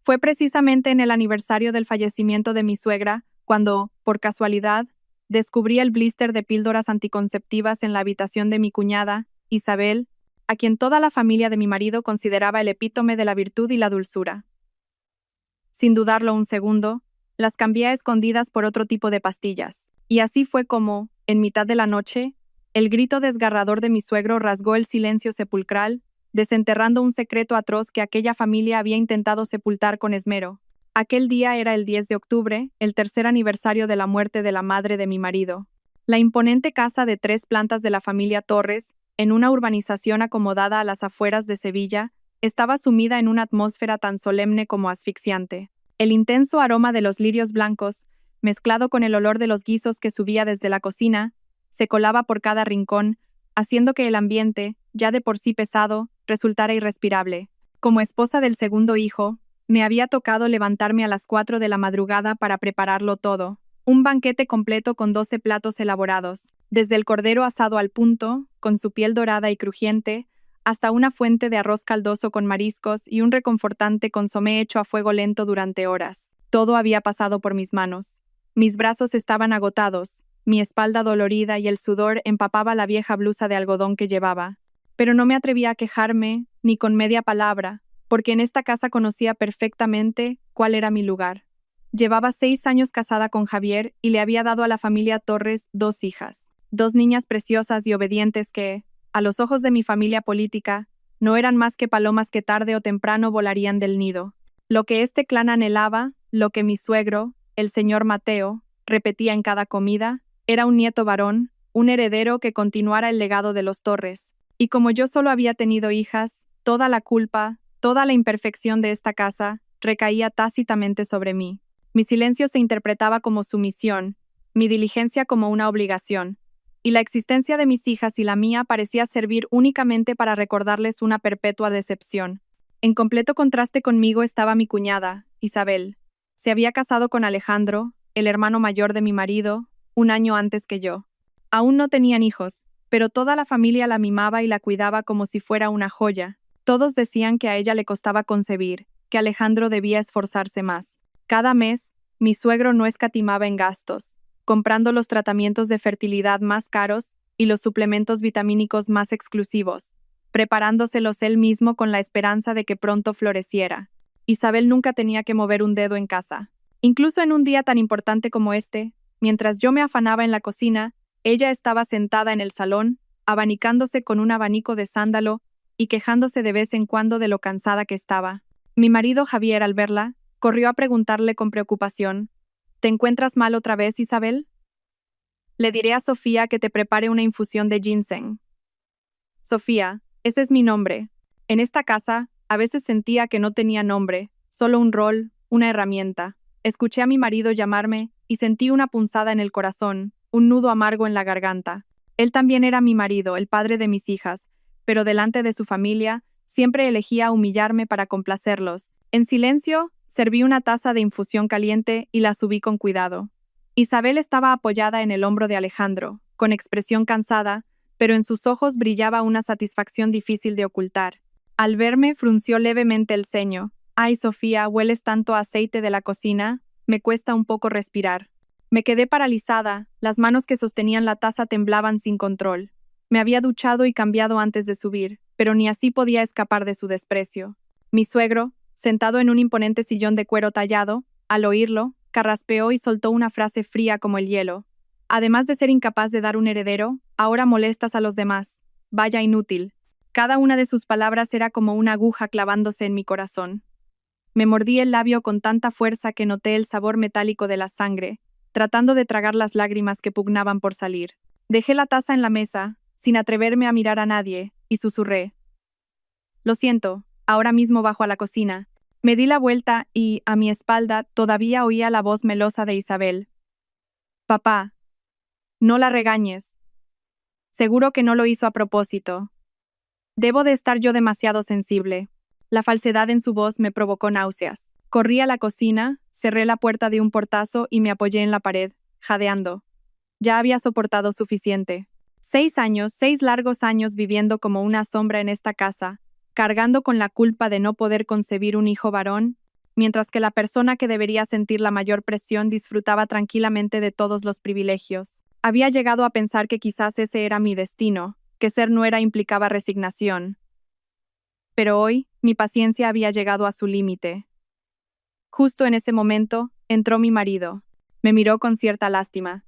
Fue precisamente en el aniversario del fallecimiento de mi suegra, cuando, por casualidad, descubrí el blister de píldoras anticonceptivas en la habitación de mi cuñada, Isabel, a quien toda la familia de mi marido consideraba el epítome de la virtud y la dulzura. Sin dudarlo un segundo, las cambié a escondidas por otro tipo de pastillas. Y así fue como, en mitad de la noche, el grito desgarrador de mi suegro rasgó el silencio sepulcral, desenterrando un secreto atroz que aquella familia había intentado sepultar con esmero. Aquel día era el 10 de octubre, el tercer aniversario de la muerte de la madre de mi marido. La imponente casa de 3 plantas de la familia Torres, en una urbanización acomodada a las afueras de Sevilla, estaba sumida en una atmósfera tan solemne como asfixiante. El intenso aroma de los lirios blancos, mezclado con el olor de los guisos que subía desde la cocina, se colaba por cada rincón, haciendo que el ambiente, ya de por sí pesado, resultara irrespirable. Como esposa del segundo hijo, me había tocado levantarme a las 4 de la madrugada para prepararlo todo. Un banquete completo con 12 platos elaborados, desde el cordero asado al punto, con su piel dorada y crujiente, hasta una fuente de arroz caldoso con mariscos y un reconfortante consomé hecho a fuego lento durante horas. Todo había pasado por mis manos. Mis brazos estaban agotados, mi espalda dolorida y el sudor empapaba la vieja blusa de algodón que llevaba. Pero no me atrevía a quejarme, ni con media palabra, porque en esta casa conocía perfectamente cuál era mi lugar. Llevaba 6 años casada con Javier y le había dado a la familia Torres 2 hijas, 2 niñas preciosas y obedientes que, a los ojos de mi familia política, no eran más que palomas que tarde o temprano volarían del nido. Lo que este clan anhelaba, lo que mi suegro, el señor Mateo, repetía en cada comida, era un nieto varón, un heredero que continuara el legado de los Torres. Y como yo solo había tenido hijas, toda la culpa, toda la imperfección de esta casa, recaía tácitamente sobre mí. Mi silencio se interpretaba como sumisión, mi diligencia como una obligación, y la existencia de mis hijas y la mía parecía servir únicamente para recordarles una perpetua decepción. En completo contraste conmigo estaba mi cuñada, Isabel. Se había casado con Alejandro, el hermano mayor de mi marido, un año antes que yo. Aún no tenían hijos, pero toda la familia la mimaba y la cuidaba como si fuera una joya. Todos decían que a ella le costaba concebir, que Alejandro debía esforzarse más. Cada mes, mi suegro no escatimaba en gastos, comprando los tratamientos de fertilidad más caros y los suplementos vitamínicos más exclusivos, preparándoselos él mismo con la esperanza de que pronto floreciera. Isabel nunca tenía que mover un dedo en casa. Incluso en un día tan importante como este, mientras yo me afanaba en la cocina, ella estaba sentada en el salón, abanicándose con un abanico de sándalo y quejándose de vez en cuando de lo cansada que estaba. Mi marido Javier, al verla, corrió a preguntarle con preocupación: ¿Te encuentras mal otra vez, Isabel? Le diré a Sofía que te prepare una infusión de ginseng. Sofía, ese es mi nombre. En esta casa, a veces sentía que no tenía nombre, solo un rol, una herramienta. Escuché a mi marido llamarme y sentí una punzada en el corazón, un nudo amargo en la garganta. Él también era mi marido, el padre de mis hijas, pero delante de su familia, siempre elegía humillarme para complacerlos. En silencio, serví una taza de infusión caliente y la subí con cuidado. Isabel estaba apoyada en el hombro de Alejandro, con expresión cansada, pero en sus ojos brillaba una satisfacción difícil de ocultar. Al verme, frunció levemente el ceño. «Ay, Sofía, hueles tanto a aceite de la cocina, me cuesta un poco respirar». Me quedé paralizada, las manos que sostenían la taza temblaban sin control. Me había duchado y cambiado antes de subir, pero ni así podía escapar de su desprecio. Mi suegro, sentado en un imponente sillón de cuero tallado, al oírlo, carraspeó y soltó una frase fría como el hielo. Además de ser incapaz de dar un heredero, ahora molestas a los demás. Vaya inútil. Cada una de sus palabras era como una aguja clavándose en mi corazón. Me mordí el labio con tanta fuerza que noté el sabor metálico de la sangre, tratando de tragar las lágrimas que pugnaban por salir. Dejé la taza en la mesa, sin atreverme a mirar a nadie, y susurré: «Lo siento, ahora mismo bajo a la cocina». Me di la vuelta y, a mi espalda, todavía oía la voz melosa de Isabel. «Papá, no la regañes. Seguro que no lo hizo a propósito. Debo de estar yo demasiado sensible». La falsedad en su voz me provocó náuseas. Corrí a la cocina, cerré la puerta de un portazo y me apoyé en la pared, jadeando. Ya había soportado suficiente. 6 años, 6 largos años viviendo como una sombra en esta casa, cargando con la culpa de no poder concebir un hijo varón, mientras que la persona que debería sentir la mayor presión disfrutaba tranquilamente de todos los privilegios. Había llegado a pensar que quizás ese era mi destino, que ser nuera implicaba resignación. Pero hoy, mi paciencia había llegado a su límite. Justo en ese momento, entró mi marido. Me miró con cierta lástima.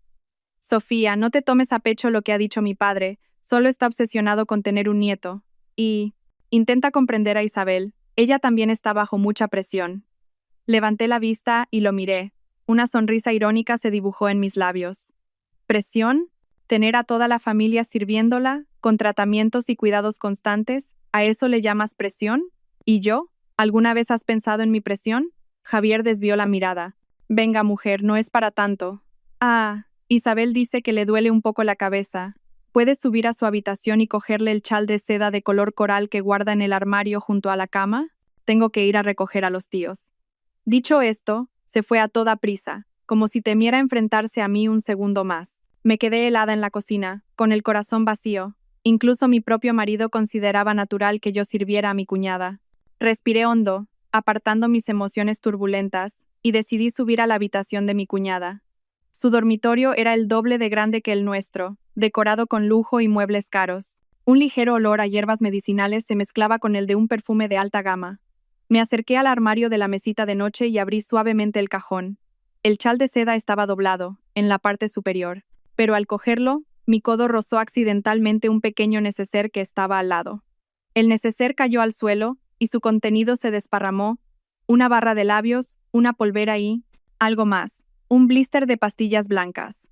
Sofía, no te tomes a pecho lo que ha dicho mi padre, solo está obsesionado con tener un nieto. Y intenta comprender a Isabel, ella también está bajo mucha presión. Levanté la vista y lo miré. Una sonrisa irónica se dibujó en mis labios. ¿Presión? ¿Tener a toda la familia sirviéndola, con tratamientos y cuidados constantes? ¿A eso le llamas presión? ¿Y yo? ¿Alguna vez has pensado en mi presión? Javier desvió la mirada. Venga, mujer, no es para tanto. Ah, Isabel dice que le duele un poco la cabeza. ¿Puedes subir a su habitación y cogerle el chal de seda de color coral que guarda en el armario junto a la cama? Tengo que ir a recoger a los tíos. Dicho esto, se fue a toda prisa, como si temiera enfrentarse a mí un segundo más. Me quedé helada en la cocina, con el corazón vacío. Incluso mi propio marido consideraba natural que yo sirviera a mi cuñada. Respiré hondo, apartando mis emociones turbulentas, y decidí subir a la habitación de mi cuñada. Su dormitorio era el doble de grande que el nuestro, decorado con lujo y muebles caros. Un ligero olor a hierbas medicinales se mezclaba con el de un perfume de alta gama. Me acerqué al armario de la mesita de noche y abrí suavemente el cajón. El chal de seda estaba doblado, en la parte superior, pero al cogerlo, mi codo rozó accidentalmente un pequeño neceser que estaba al lado. El neceser cayó al suelo, y su contenido se desparramó, una barra de labios, una polvera y, algo más, un blister de pastillas blancas.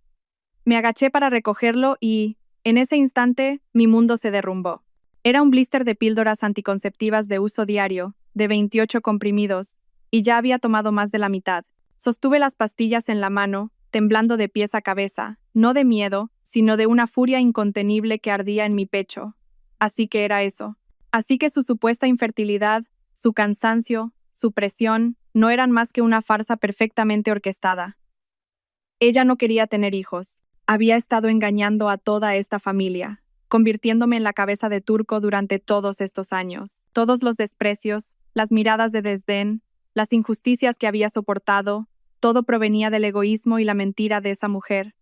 Me agaché para recogerlo y, en ese instante, mi mundo se derrumbó. Era un blister de píldoras anticonceptivas de uso diario, de 28 comprimidos, y ya había tomado más de la mitad. Sostuve las pastillas en la mano, temblando de pies a cabeza, no de miedo, sino de una furia incontenible que ardía en mi pecho. Así que era eso. Así que su supuesta infertilidad, su cansancio, su presión, no eran más que una farsa perfectamente orquestada. Ella no quería tener hijos. Había estado engañando a toda esta familia, convirtiéndome en la cabeza de turco durante todos estos años. Todos los desprecios, las miradas de desdén, las injusticias que había soportado, todo provenía del egoísmo y la mentira de esa mujer.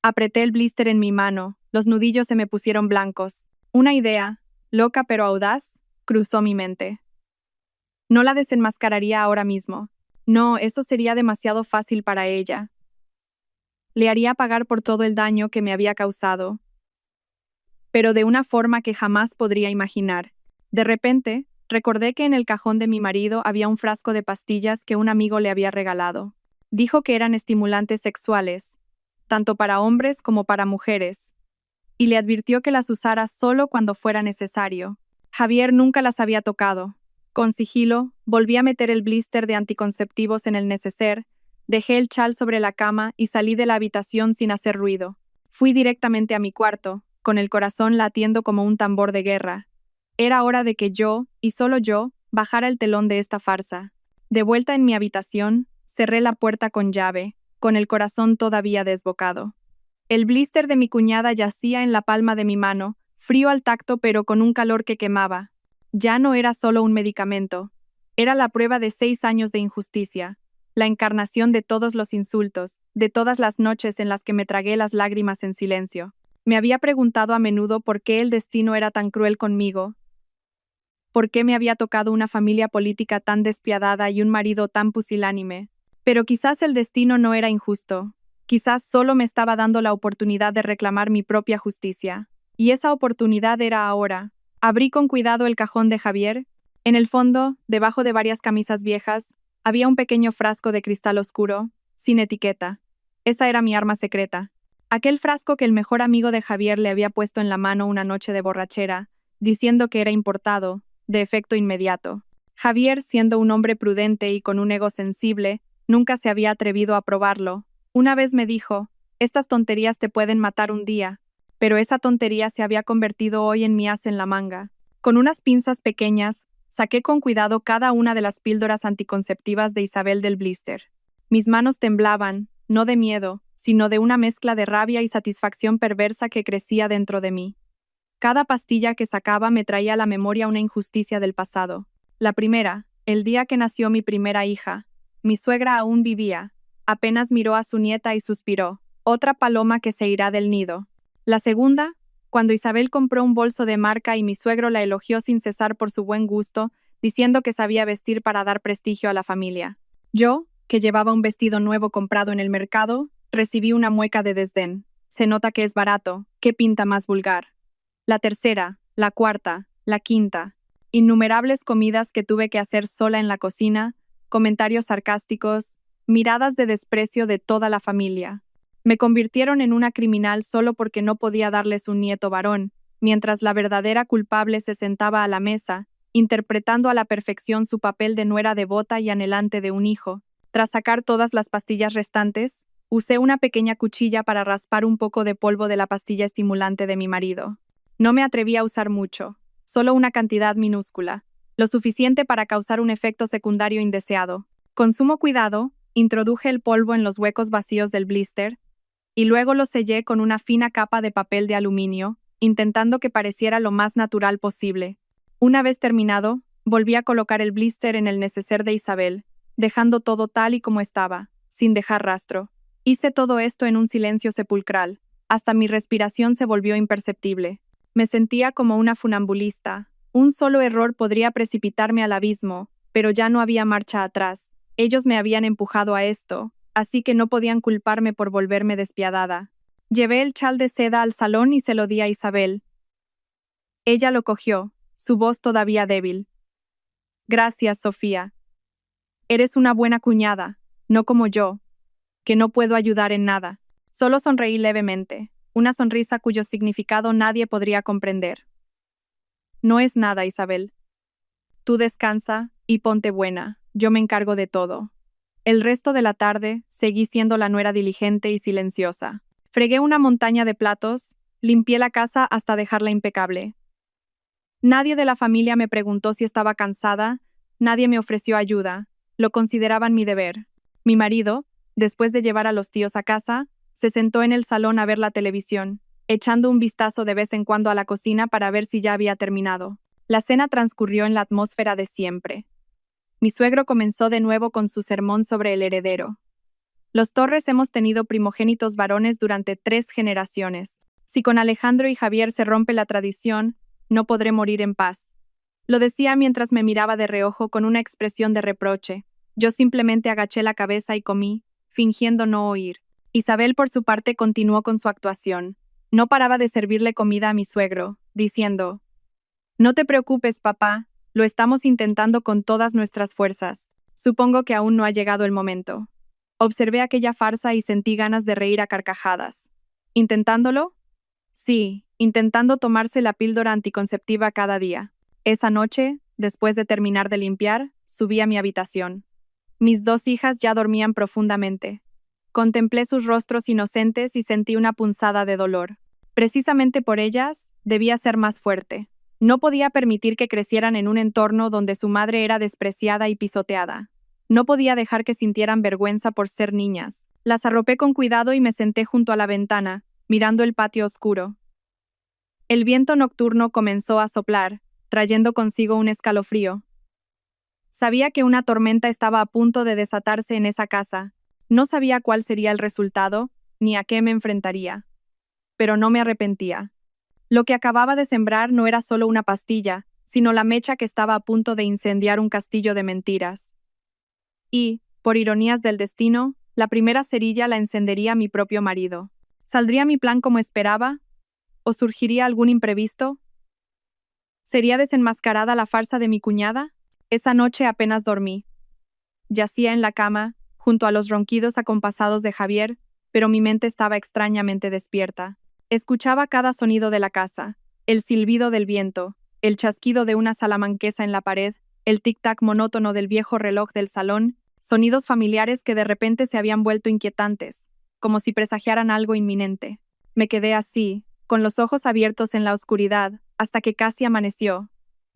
Apreté el blister en mi mano, los nudillos se me pusieron blancos. Una idea, loca pero audaz, cruzó mi mente. No la desenmascararía ahora mismo. No, eso sería demasiado fácil para ella. Le haría pagar por todo el daño que me había causado, pero de una forma que jamás podría imaginar. De repente, recordé que en el cajón de mi marido había un frasco de pastillas que un amigo le había regalado. Dijo que eran estimulantes sexuales, tanto para hombres como para mujeres, y le advirtió que las usara solo cuando fuera necesario. Javier nunca las había tocado. Con sigilo, volví a meter el blister de anticonceptivos en el neceser, dejé el chal sobre la cama y salí de la habitación sin hacer ruido. Fui directamente a mi cuarto, con el corazón latiendo como un tambor de guerra. Era hora de que yo, y solo yo, bajara el telón de esta farsa. De vuelta en mi habitación, cerré la puerta con llave, con el corazón todavía desbocado. El blister de mi cuñada yacía en la palma de mi mano, frío al tacto pero con un calor que quemaba. Ya no era solo un medicamento. Era la prueba de 6 años de injusticia, la encarnación de todos los insultos, de todas las noches en las que me tragué las lágrimas en silencio. Me había preguntado a menudo por qué el destino era tan cruel conmigo, por qué me había tocado una familia política tan despiadada y un marido tan pusilánime. Pero quizás el destino no era injusto. Quizás solo me estaba dando la oportunidad de reclamar mi propia justicia. Y esa oportunidad era ahora. Abrí con cuidado el cajón de Javier. En el fondo, debajo de varias camisas viejas, había un pequeño frasco de cristal oscuro, sin etiqueta. Esa era mi arma secreta. Aquel frasco que el mejor amigo de Javier le había puesto en la mano una noche de borrachera, diciendo que era importado, de efecto inmediato. Javier, siendo un hombre prudente y con un ego sensible, nunca se había atrevido a probarlo. Una vez me dijo, estas tonterías te pueden matar un día, pero esa tontería se había convertido hoy en mi as en la manga. Con unas pinzas pequeñas, saqué con cuidado cada una de las píldoras anticonceptivas de Isabel del blister. Mis manos temblaban, no de miedo, sino de una mezcla de rabia y satisfacción perversa que crecía dentro de mí. Cada pastilla que sacaba me traía a la memoria una injusticia del pasado. La primera, El día que nació mi primera hija, mi suegra aún vivía. Apenas miró a su nieta y suspiró. Otra paloma que se irá del nido. La segunda, cuando Isabel compró un bolso de marca y mi suegro la elogió sin cesar por su buen gusto, diciendo que sabía vestir para dar prestigio a la familia. Yo, que llevaba un vestido nuevo comprado en el mercado, recibí una mueca de desdén. Se nota que es barato, qué pinta más vulgar. La tercera, la cuarta, la quinta. Innumerables comidas que tuve que hacer sola en la cocina, comentarios sarcásticos, miradas de desprecio de toda la familia. Me convirtieron en una criminal solo porque no podía darles un nieto varón, mientras la verdadera culpable se sentaba a la mesa, interpretando a la perfección su papel de nuera devota y anhelante de un hijo. Tras sacar todas las pastillas restantes, usé una pequeña cuchilla para raspar un poco de polvo de la pastilla estimulante de mi marido. No me atreví a usar mucho, solo una cantidad minúscula, lo suficiente para causar un efecto secundario indeseado. Con sumo cuidado, introduje el polvo en los huecos vacíos del blister y luego lo sellé con una fina capa de papel de aluminio, intentando que pareciera lo más natural posible. Una vez terminado, volví a colocar el blister en el neceser de Isabel, dejando todo tal y como estaba, sin dejar rastro. Hice todo esto en un silencio sepulcral, hasta mi respiración se volvió imperceptible. Me sentía como una funambulista. Un solo error podría precipitarme al abismo, pero ya no había marcha atrás. Ellos me habían empujado a esto, así que no podían culparme por volverme despiadada. Llevé el chal de seda al salón y se lo di a Isabel. Ella lo cogió, su voz todavía débil. Gracias, Sofía. Eres una buena cuñada, no como yo, que no puedo ayudar en nada. Solo sonreí levemente, una sonrisa cuyo significado nadie podría comprender. No es nada, Isabel. Tú descansa y ponte buena, yo me encargo de todo. El resto de la tarde seguí siendo la nuera diligente y silenciosa. Fregué una montaña de platos, limpié la casa hasta dejarla impecable. Nadie de la familia me preguntó si estaba cansada, nadie me ofreció ayuda, lo consideraban mi deber. Mi marido, después de llevar a los tíos a casa, se sentó en el salón a ver la televisión, echando un vistazo de vez en cuando a la cocina para ver si ya había terminado. La cena transcurrió en la atmósfera de siempre. Mi suegro comenzó de nuevo con su sermón sobre el heredero. Los Torres hemos tenido primogénitos varones durante 3 generaciones. Si con Alejandro y Javier se rompe la tradición, no podré morir en paz. Lo decía mientras me miraba de reojo con una expresión de reproche. Yo simplemente agaché la cabeza y comí, fingiendo no oír. Isabel, por su parte, continuó con su actuación. No paraba de servirle comida a mi suegro, diciendo: «No te preocupes, papá, lo estamos intentando con todas nuestras fuerzas. Supongo que aún no ha llegado el momento». Observé aquella farsa y sentí ganas de reír a carcajadas. ¿Intentándolo? Sí, intentando tomarse la píldora anticonceptiva cada día. Esa noche, después de terminar de limpiar, subí a mi habitación. Mis 2 hijas ya dormían profundamente. Contemplé sus rostros inocentes y sentí una punzada de dolor. Precisamente por ellas, debía ser más fuerte. No podía permitir que crecieran en un entorno donde su madre era despreciada y pisoteada. No podía dejar que sintieran vergüenza por ser niñas. Las arropé con cuidado y me senté junto a la ventana, mirando el patio oscuro. El viento nocturno comenzó a soplar, trayendo consigo un escalofrío. Sabía que una tormenta estaba a punto de desatarse en esa casa. No sabía cuál sería el resultado, ni a qué me enfrentaría. Pero no me arrepentía. Lo que acababa de sembrar no era solo una pastilla, sino la mecha que estaba a punto de incendiar un castillo de mentiras. Y, por ironías del destino, la primera cerilla la encendería mi propio marido. ¿Saldría mi plan como esperaba? ¿O surgiría algún imprevisto? ¿Sería desenmascarada la farsa de mi cuñada? Esa noche apenas dormí. Yacía en la cama, junto a los ronquidos acompasados de Javier, pero mi mente estaba extrañamente despierta. Escuchaba cada sonido de la casa, el silbido del viento, el chasquido de una salamanquesa en la pared, el tic-tac monótono del viejo reloj del salón, sonidos familiares que de repente se habían vuelto inquietantes, como si presagiaran algo inminente. Me quedé así, con los ojos abiertos en la oscuridad, hasta que casi amaneció.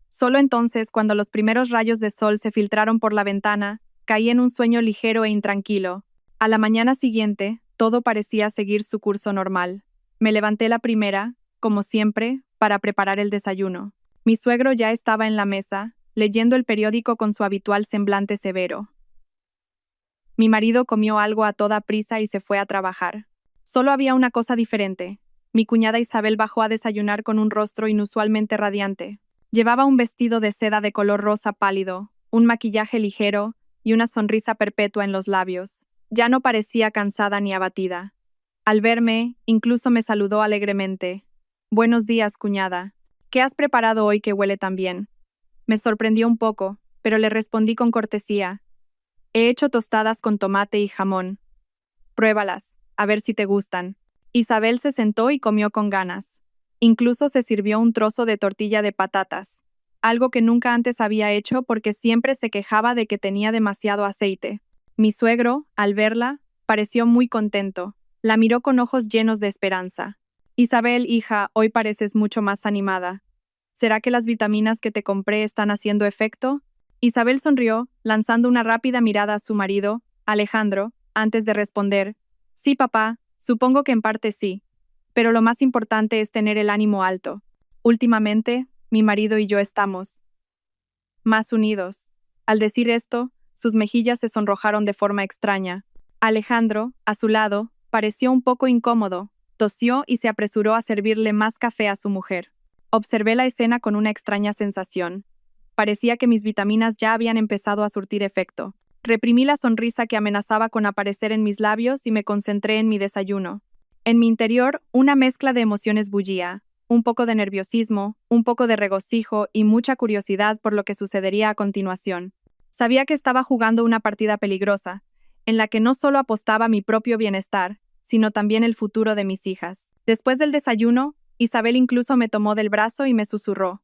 Solo entonces, cuando los primeros rayos de sol se filtraron por la ventana, caí en un sueño ligero e intranquilo. A la mañana siguiente, todo parecía seguir su curso normal. Me levanté la primera, como siempre, para preparar el desayuno. Mi suegro ya estaba en la mesa, leyendo el periódico con su habitual semblante severo. Mi marido comió algo a toda prisa y se fue a trabajar. Solo había una cosa diferente. Mi cuñada Isabel bajó a desayunar con un rostro inusualmente radiante. Llevaba un vestido de seda de color rosa pálido, un maquillaje ligero y una sonrisa perpetua en los labios. Ya no parecía cansada ni abatida. Al verme, incluso me saludó alegremente. «Buenos días, cuñada. ¿Qué has preparado hoy que huele tan bien?» Me sorprendió un poco, pero le respondí con cortesía. «He hecho tostadas con tomate y jamón. Pruébalas, a ver si te gustan». Isabel se sentó y comió con ganas. Incluso se sirvió un trozo de tortilla de patatas, algo que nunca antes había hecho porque siempre se quejaba de que tenía demasiado aceite. Mi suegro, al verla, pareció muy contento. La miró con ojos llenos de esperanza. «Isabel, hija, hoy pareces mucho más animada. ¿Será que las vitaminas que te compré están haciendo efecto?» Isabel sonrió, lanzando una rápida mirada a su marido, Alejandro, antes de responder. «Sí, papá, supongo que en parte sí. Pero lo más importante es tener el ánimo alto. Últimamente, mi marido y yo estamos más unidos». Al decir esto, sus mejillas se sonrojaron de forma extraña. Alejandro, a su lado, pareció un poco incómodo, tosió y se apresuró a servirle más café a su mujer. Observé la escena con una extraña sensación. Parecía que mis vitaminas ya habían empezado a surtir efecto. Reprimí la sonrisa que amenazaba con aparecer en mis labios y me concentré en mi desayuno. En mi interior, una mezcla de emociones bullía, un poco de nerviosismo, un poco de regocijo y mucha curiosidad por lo que sucedería a continuación. Sabía que estaba jugando una partida peligrosa, en la que no solo apostaba mi propio bienestar, sino también el futuro de mis hijas. Después del desayuno, Isabel incluso me tomó del brazo y me susurró.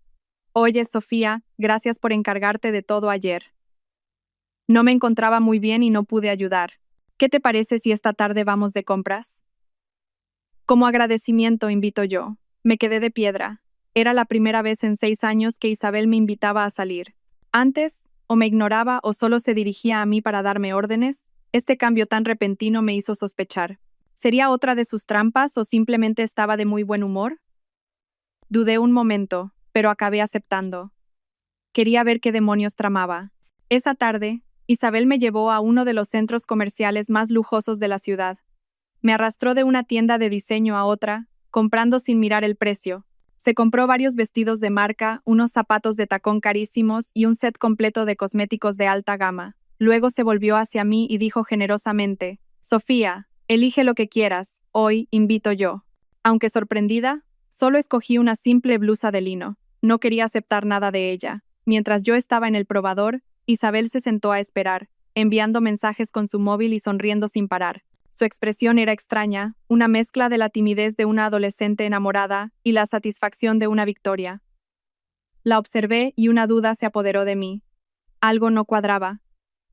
«Oye, Sofía, gracias por encargarte de todo ayer. No me encontraba muy bien y no pude ayudar. ¿Qué te parece si esta tarde vamos de compras?» Como agradecimiento, invito yo. Me quedé de piedra. Era la primera vez en 6 años que Isabel me invitaba a salir. Antes, o me ignoraba o solo se dirigía a mí para darme órdenes. Este cambio tan repentino me hizo sospechar. ¿Sería otra de sus trampas o simplemente estaba de muy buen humor? Dudé un momento, pero acabé aceptando. Quería ver qué demonios tramaba. Esa tarde, Isabel me llevó a uno de los centros comerciales más lujosos de la ciudad. Me arrastró de una tienda de diseño a otra, comprando sin mirar el precio. Se compró varios vestidos de marca, unos zapatos de tacón carísimos y un set completo de cosméticos de alta gama. Luego se volvió hacia mí y dijo generosamente, «Sofía, elige lo que quieras, hoy invito yo». Aunque sorprendida, solo escogí una simple blusa de lino. No quería aceptar nada de ella. Mientras yo estaba en el probador, Isabel se sentó a esperar, enviando mensajes con su móvil y sonriendo sin parar. Su expresión era extraña, una mezcla de la timidez de una adolescente enamorada y la satisfacción de una victoria. La observé y una duda se apoderó de mí. Algo no cuadraba.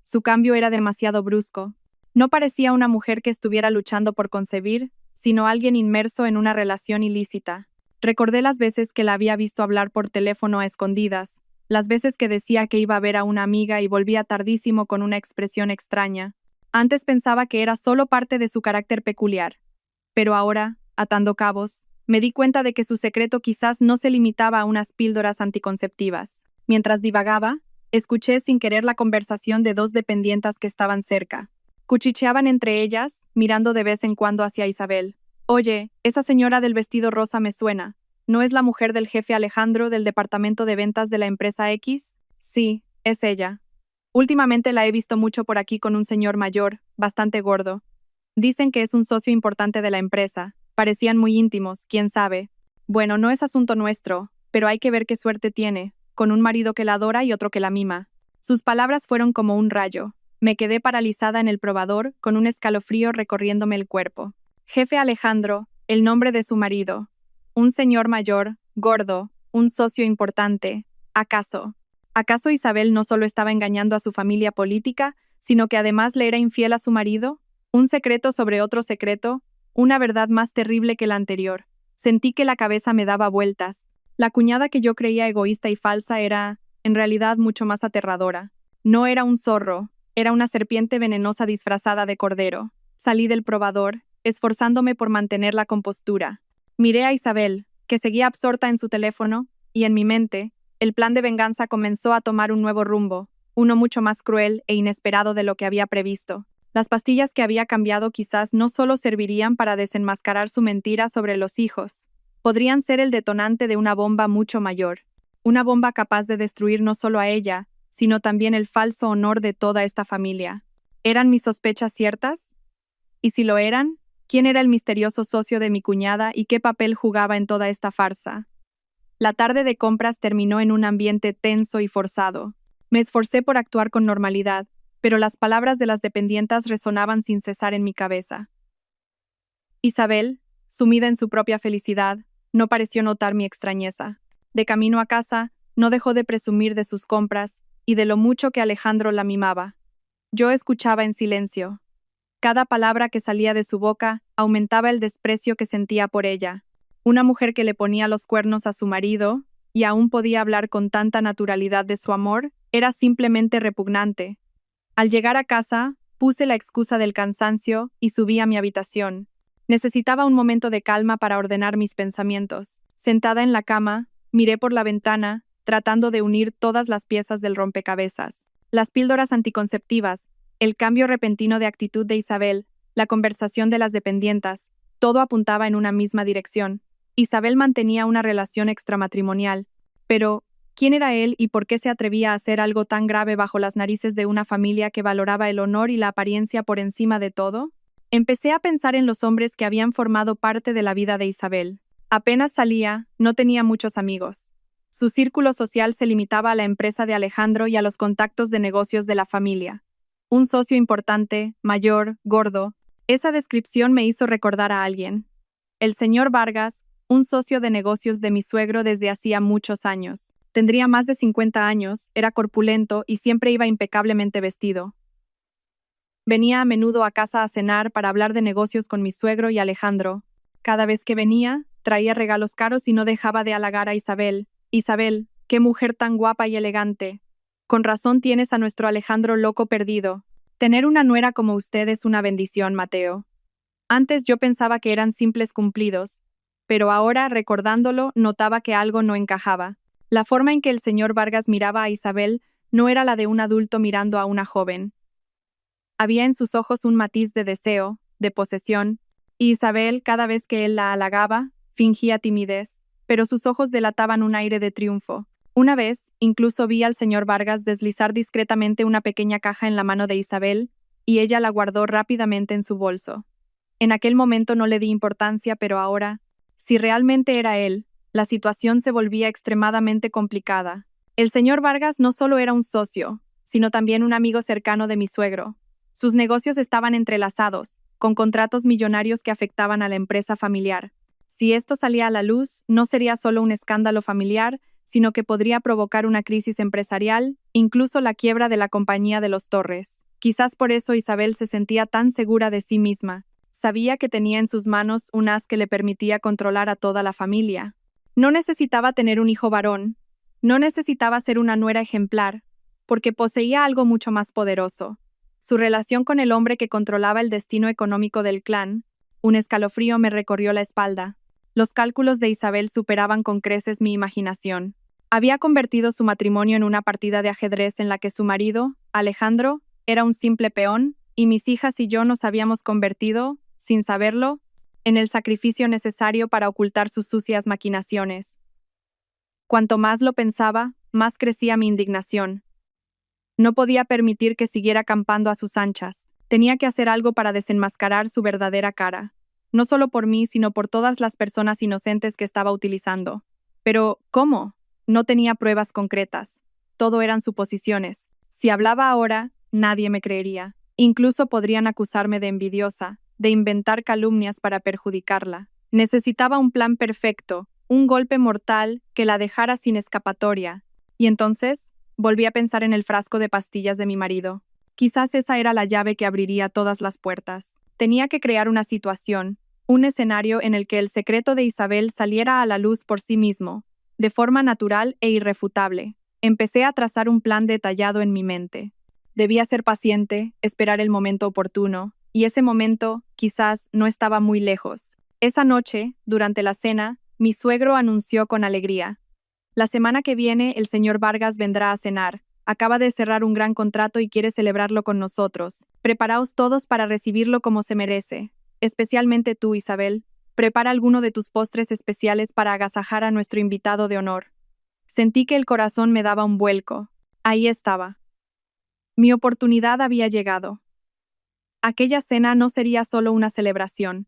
Su cambio era demasiado brusco. No parecía una mujer que estuviera luchando por concebir, sino alguien inmerso en una relación ilícita. Recordé las veces que la había visto hablar por teléfono a escondidas, las veces que decía que iba a ver a una amiga y volvía tardísimo con una expresión extraña. Antes pensaba que era solo parte de su carácter peculiar. Pero ahora, atando cabos, me di cuenta de que su secreto quizás no se limitaba a unas píldoras anticonceptivas. Mientras divagaba, escuché sin querer la conversación de 2 dependientas que estaban cerca. Cuchicheaban entre ellas, mirando de vez en cuando hacia Isabel. «Oye, esa señora del vestido rosa me suena. ¿No es la mujer del jefe Alejandro del departamento de ventas de la empresa X?» «Sí, es ella. Últimamente la he visto mucho por aquí con un señor mayor, bastante gordo. Dicen que es un socio importante de la empresa. Parecían muy íntimos, quién sabe. Bueno, no es asunto nuestro, pero hay que ver qué suerte tiene, con un marido que la adora y otro que la mima». Sus palabras fueron como un rayo. Me quedé paralizada en el probador, con un escalofrío recorriéndome el cuerpo. Jefe Alejandro, el nombre de su marido. Un señor mayor, gordo, un socio importante. ¿Acaso Isabel no solo estaba engañando a su familia política, sino que además le era infiel a su marido? Un secreto sobre otro secreto, una verdad más terrible que la anterior. Sentí que la cabeza me daba vueltas. La cuñada que yo creía egoísta y falsa era, en realidad, mucho más aterradora. No era un zorro, era una serpiente venenosa disfrazada de cordero. Salí del probador, esforzándome por mantener la compostura. Miré a Isabel, que seguía absorta en su teléfono, y en mi mente, el plan de venganza comenzó a tomar un nuevo rumbo, uno mucho más cruel e inesperado de lo que había previsto. Las pastillas que había cambiado quizás no solo servirían para desenmascarar su mentira sobre los hijos, podrían ser el detonante de una bomba mucho mayor. Una bomba capaz de destruir no solo a ella, sino también el falso honor de toda esta familia. ¿Eran mis sospechas ciertas? Y si lo eran, ¿quién era el misterioso socio de mi cuñada y qué papel jugaba en toda esta farsa? La tarde de compras terminó en un ambiente tenso y forzado. Me esforcé por actuar con normalidad, pero las palabras de las dependientas resonaban sin cesar en mi cabeza. Isabel, sumida en su propia felicidad, no pareció notar mi extrañeza. De camino a casa, no dejó de presumir de sus compras y de lo mucho que Alejandro la mimaba. Yo escuchaba en silencio. Cada palabra que salía de su boca aumentaba el desprecio que sentía por ella. Una mujer que le ponía los cuernos a su marido y aún podía hablar con tanta naturalidad de su amor, era simplemente repugnante. Al llegar a casa, puse la excusa del cansancio y subí a mi habitación. Necesitaba un momento de calma para ordenar mis pensamientos. Sentada en la cama, miré por la ventana, tratando de unir todas las piezas del rompecabezas. Las píldoras anticonceptivas, el cambio repentino de actitud de Isabel, la conversación de las dependientas, todo apuntaba en una misma dirección. Isabel mantenía una relación extramatrimonial, pero ¿quién era él y por qué se atrevía a hacer algo tan grave bajo las narices de una familia que valoraba el honor y la apariencia por encima de todo? Empecé a pensar en los hombres que habían formado parte de la vida de Isabel. Apenas salía, no tenía muchos amigos. Su círculo social se limitaba a la empresa de Alejandro y a los contactos de negocios de la familia. Un socio importante, mayor, gordo. Esa descripción me hizo recordar a alguien. El señor Vargas, un socio de negocios de mi suegro desde hacía muchos años. Tendría más de 50 años, era corpulento y siempre iba impecablemente vestido. Venía a menudo a casa a cenar para hablar de negocios con mi suegro y Alejandro. Cada vez que venía, traía regalos caros y no dejaba de halagar a Isabel. Isabel, qué mujer tan guapa y elegante. Con razón tienes a nuestro Alejandro loco perdido. Tener una nuera como usted es una bendición, Mateo. Antes yo pensaba que eran simples cumplidos, pero ahora, recordándolo, notaba que algo no encajaba. La forma en que el señor Vargas miraba a Isabel no era la de un adulto mirando a una joven. Había en sus ojos un matiz de deseo, de posesión, y Isabel, cada vez que él la halagaba, fingía timidez, pero sus ojos delataban un aire de triunfo. Una vez, incluso vi al señor Vargas deslizar discretamente una pequeña caja en la mano de Isabel, y ella la guardó rápidamente en su bolso. En aquel momento no le di importancia, pero ahora, si realmente era él, la situación se volvía extremadamente complicada. El señor Vargas no solo era un socio, sino también un amigo cercano de mi suegro. Sus negocios estaban entrelazados, con contratos millonarios que afectaban a la empresa familiar. Si esto salía a la luz, no sería solo un escándalo familiar, sino que podría provocar una crisis empresarial, incluso la quiebra de la compañía de los Torres. Quizás por eso Isabel se sentía tan segura de sí misma. Sabía que tenía en sus manos un as que le permitía controlar a toda la familia. No necesitaba tener un hijo varón, no necesitaba ser una nuera ejemplar, porque poseía algo mucho más poderoso. Su relación con el hombre que controlaba el destino económico del clan. Un escalofrío me recorrió la espalda. Los cálculos de Isabel superaban con creces mi imaginación. Había convertido su matrimonio en una partida de ajedrez en la que su marido, Alejandro, era un simple peón, y mis hijas y yo nos habíamos convertido, sin saberlo, en el sacrificio necesario para ocultar sus sucias maquinaciones. Cuanto más lo pensaba, más crecía mi indignación. No podía permitir que siguiera campando a sus anchas. Tenía que hacer algo para desenmascarar su verdadera cara. No solo por mí, sino por todas las personas inocentes que estaba utilizando. Pero, ¿cómo? No tenía pruebas concretas. Todo eran suposiciones. Si hablaba ahora, nadie me creería. Incluso podrían acusarme de envidiosa, de inventar calumnias para perjudicarla. Necesitaba un plan perfecto, un golpe mortal que la dejara sin escapatoria. Y entonces, volví a pensar en el frasco de pastillas de mi marido. Quizás esa era la llave que abriría todas las puertas. Tenía que crear una situación, un escenario en el que el secreto de Isabel saliera a la luz por sí mismo, de forma natural e irrefutable. Empecé a trazar un plan detallado en mi mente. Debía ser paciente, esperar el momento oportuno, y ese momento, quizás, no estaba muy lejos. Esa noche, durante la cena, mi suegro anunció con alegría: La semana que viene, el señor Vargas vendrá a cenar. Acaba de cerrar un gran contrato y quiere celebrarlo con nosotros. Preparaos todos para recibirlo como se merece. Especialmente tú, Isabel. Prepara alguno de tus postres especiales para agasajar a nuestro invitado de honor. Sentí que el corazón me daba un vuelco. Ahí estaba. Mi oportunidad había llegado. Aquella cena no sería solo una celebración.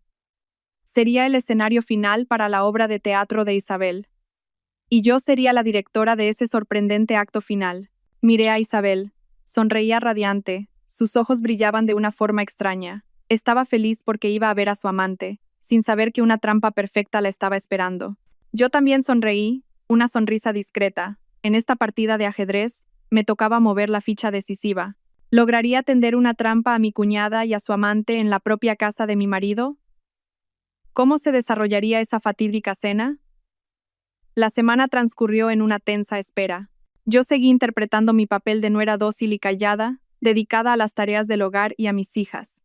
Sería el escenario final para la obra de teatro de Isabel. Y yo sería la directora de ese sorprendente acto final. Miré a Isabel. Sonreía radiante. Sus ojos brillaban de una forma extraña. Estaba feliz porque iba a ver a su amante, sin saber que una trampa perfecta la estaba esperando. Yo también sonreí, una sonrisa discreta. En esta partida de ajedrez, me tocaba mover la ficha decisiva. ¿Lograría tender una trampa a mi cuñada y a su amante en la propia casa de mi marido? ¿Cómo se desarrollaría esa fatídica cena? La semana transcurrió en una tensa espera. Yo seguí interpretando mi papel de nuera dócil y callada, dedicada a las tareas del hogar y a mis hijas.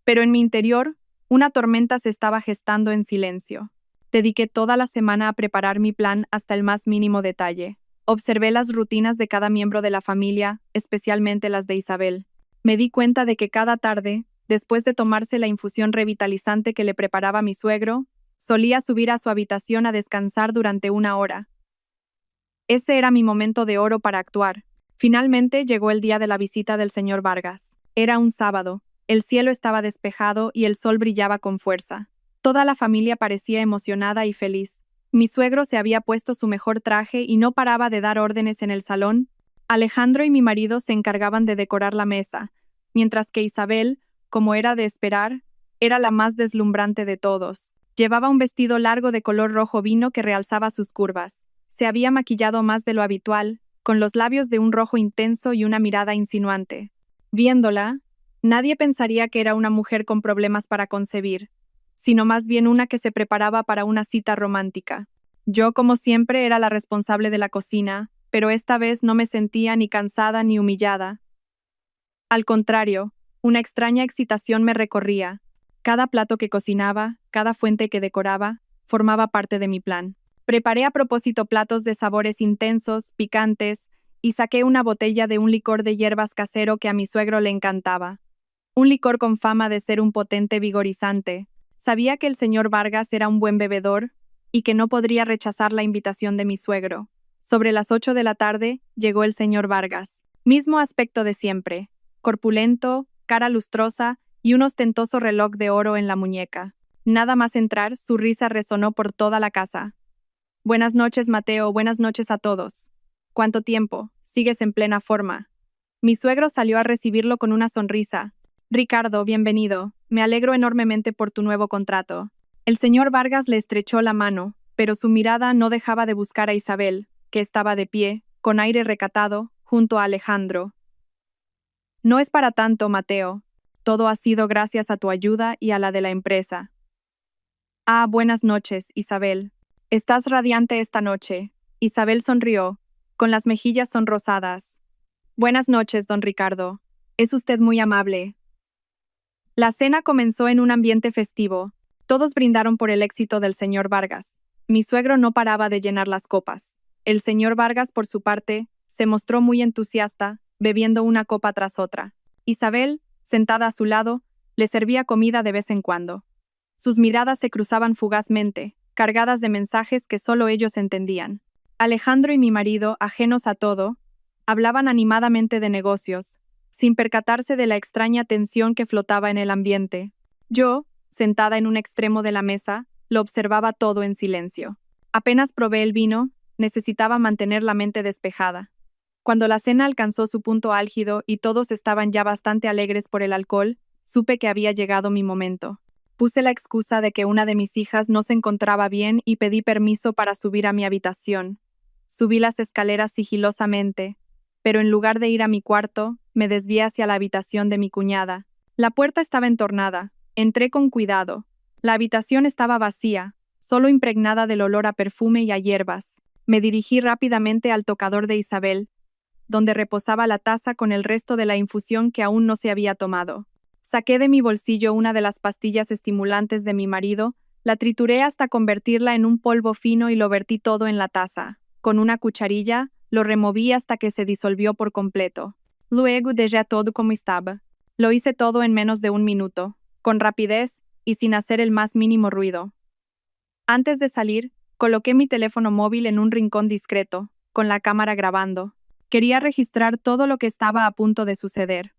Pero en mi interior, una tormenta se estaba gestando en silencio. Dediqué toda la semana a preparar mi plan hasta el más mínimo detalle. Observé las rutinas de cada miembro de la familia, especialmente las de Isabel. Me di cuenta de que cada tarde, después de tomarse la infusión revitalizante que le preparaba mi suegro, solía subir a su habitación a descansar durante 1 hora. Ese era mi momento de oro para actuar. Finalmente llegó el día de la visita del señor Vargas. Era un sábado. El cielo estaba despejado y el sol brillaba con fuerza. Toda la familia parecía emocionada y feliz. Mi suegro se había puesto su mejor traje y no paraba de dar órdenes en el salón. Alejandro y mi marido se encargaban de decorar la mesa, mientras que Isabel, como era de esperar, era la más deslumbrante de todos. Llevaba un vestido largo de color rojo vino que realzaba sus curvas. Se había maquillado más de lo habitual, con los labios de un rojo intenso y una mirada insinuante. Viéndola, nadie pensaría que era una mujer con problemas para concebir, sino más bien una que se preparaba para una cita romántica. Yo, como siempre, era la responsable de la cocina, pero esta vez no me sentía ni cansada ni humillada. Al contrario, una extraña excitación me recorría. Cada plato que cocinaba, cada fuente que decoraba, formaba parte de mi plan. Preparé a propósito platos de sabores intensos, picantes, y saqué una botella de un licor de hierbas casero que a mi suegro le encantaba. Un licor con fama de ser un potente vigorizante. Sabía que el señor Vargas era un buen bebedor y que no podría rechazar la invitación de mi suegro. Sobre las 8 de la tarde llegó el señor Vargas. Mismo aspecto de siempre, corpulento, cara lustrosa y un ostentoso reloj de oro en la muñeca. Nada más entrar, su risa resonó por toda la casa. Buenas noches, Mateo, buenas noches a todos. ¿Cuánto tiempo? Sigues en plena forma. Mi suegro salió a recibirlo con una sonrisa. Ricardo, bienvenido. Me alegro enormemente por tu nuevo contrato. El señor Vargas le estrechó la mano, pero su mirada no dejaba de buscar a Isabel, que estaba de pie, con aire recatado, junto a Alejandro. No es para tanto, Mateo. Todo ha sido gracias a tu ayuda y a la de la empresa. Ah, buenas noches, Isabel. Estás radiante esta noche. Isabel sonrió, con las mejillas sonrosadas. Buenas noches, don Ricardo. Es usted muy amable. La cena comenzó en un ambiente festivo. Todos brindaron por el éxito del señor Vargas. Mi suegro no paraba de llenar las copas. El señor Vargas, por su parte, se mostró muy entusiasta, bebiendo una copa tras otra. Isabel, sentada a su lado, le servía comida de vez en cuando. Sus miradas se cruzaban fugazmente, cargadas de mensajes que solo ellos entendían. Alejandro y mi marido, ajenos a todo, hablaban animadamente de negocios, sin percatarse de la extraña tensión que flotaba en el ambiente. Yo, sentada en un extremo de la mesa, lo observaba todo en silencio. Apenas probé el vino, necesitaba mantener la mente despejada. Cuando la cena alcanzó su punto álgido y todos estaban ya bastante alegres por el alcohol, supe que había llegado mi momento. Puse la excusa de que una de mis hijas no se encontraba bien y pedí permiso para subir a mi habitación. Subí las escaleras sigilosamente, pero en lugar de ir a mi cuarto, me desvié hacia la habitación de mi cuñada. La puerta estaba entornada. Entré con cuidado. La habitación estaba vacía, solo impregnada del olor a perfume y a hierbas. Me dirigí rápidamente al tocador de Isabel, donde reposaba la taza con el resto de la infusión que aún no se había tomado. Saqué de mi bolsillo una de las pastillas estimulantes de mi marido, la trituré hasta convertirla en un polvo fino y lo vertí todo en la taza. Con una cucharilla, lo removí hasta que se disolvió por completo. Luego dejé todo como estaba. Lo hice todo en menos de 1 minuto, con rapidez y sin hacer el más mínimo ruido. Antes de salir, coloqué mi teléfono móvil en un rincón discreto, con la cámara grabando. Quería registrar todo lo que estaba a punto de suceder.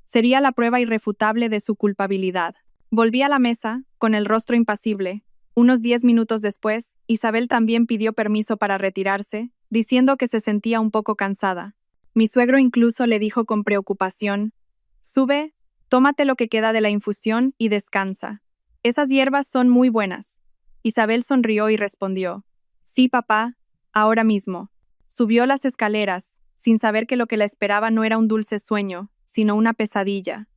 Sería la prueba irrefutable de su culpabilidad. Volví a la mesa, con el rostro impasible. Unos 10 minutos después, Isabel también pidió permiso para retirarse, diciendo que se sentía un poco cansada. Mi suegro incluso le dijo con preocupación: «Sube, tómate lo que queda de la infusión y descansa. Esas hierbas son muy buenas». Isabel sonrió y respondió: «Sí, papá, ahora mismo». Subió las escaleras, sin saber que lo que la esperaba no era un dulce sueño, sino una pesadilla.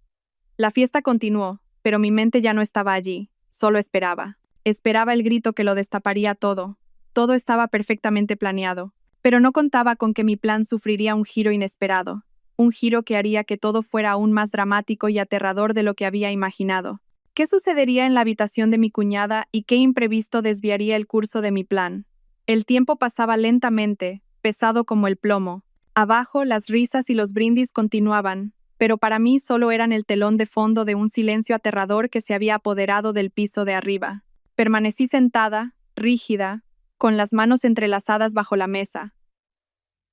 La fiesta continuó, pero mi mente ya no estaba allí, solo esperaba. Esperaba el grito que lo destaparía todo. Todo estaba perfectamente planeado, pero no contaba con que mi plan sufriría un giro inesperado, un giro que haría que todo fuera aún más dramático y aterrador de lo que había imaginado. ¿Qué sucedería en la habitación de mi cuñada y qué imprevisto desviaría el curso de mi plan? El tiempo pasaba lentamente, pesado como el plomo. Abajo, las risas y los brindis continuaban, pero para mí solo eran el telón de fondo de un silencio aterrador que se había apoderado del piso de arriba. Permanecí sentada, rígida, con las manos entrelazadas bajo la mesa.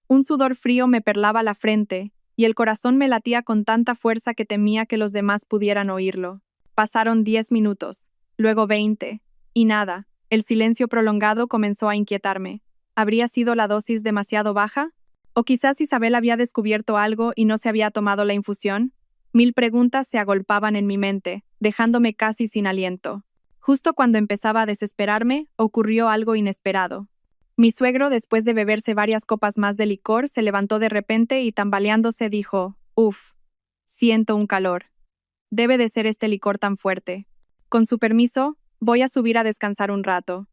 Un sudor frío me perlaba la frente, y el corazón me latía con tanta fuerza que temía que los demás pudieran oírlo. Pasaron 10 minutos, luego 20, y nada. El silencio prolongado comenzó a inquietarme. ¿Habría sido la dosis demasiado baja? ¿O quizás Isabel había descubierto algo y no se había tomado la infusión? 1000 preguntas se agolpaban en mi mente, dejándome casi sin aliento. Justo cuando empezaba a desesperarme, ocurrió algo inesperado. Mi suegro, después de beberse varias copas más de licor, se levantó de repente y tambaleándose dijo: «Uf, siento un calor. Debe de ser este licor tan fuerte. Con su permiso, voy a subir a descansar un rato.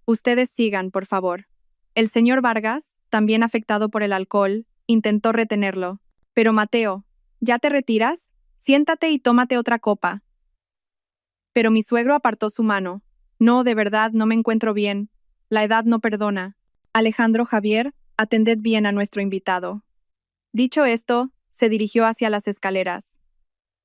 Ustedes sigan, por favor». El señor Vargas, también afectado por el alcohol, intentó retenerlo. «Pero Mateo, ¿ya te retiras? Siéntate y tómate otra copa». Pero mi suegro apartó su mano. «No, de verdad, no me encuentro bien. La edad no perdona. Alejandro Javier, atended bien a nuestro invitado». Dicho esto, se dirigió hacia las escaleras.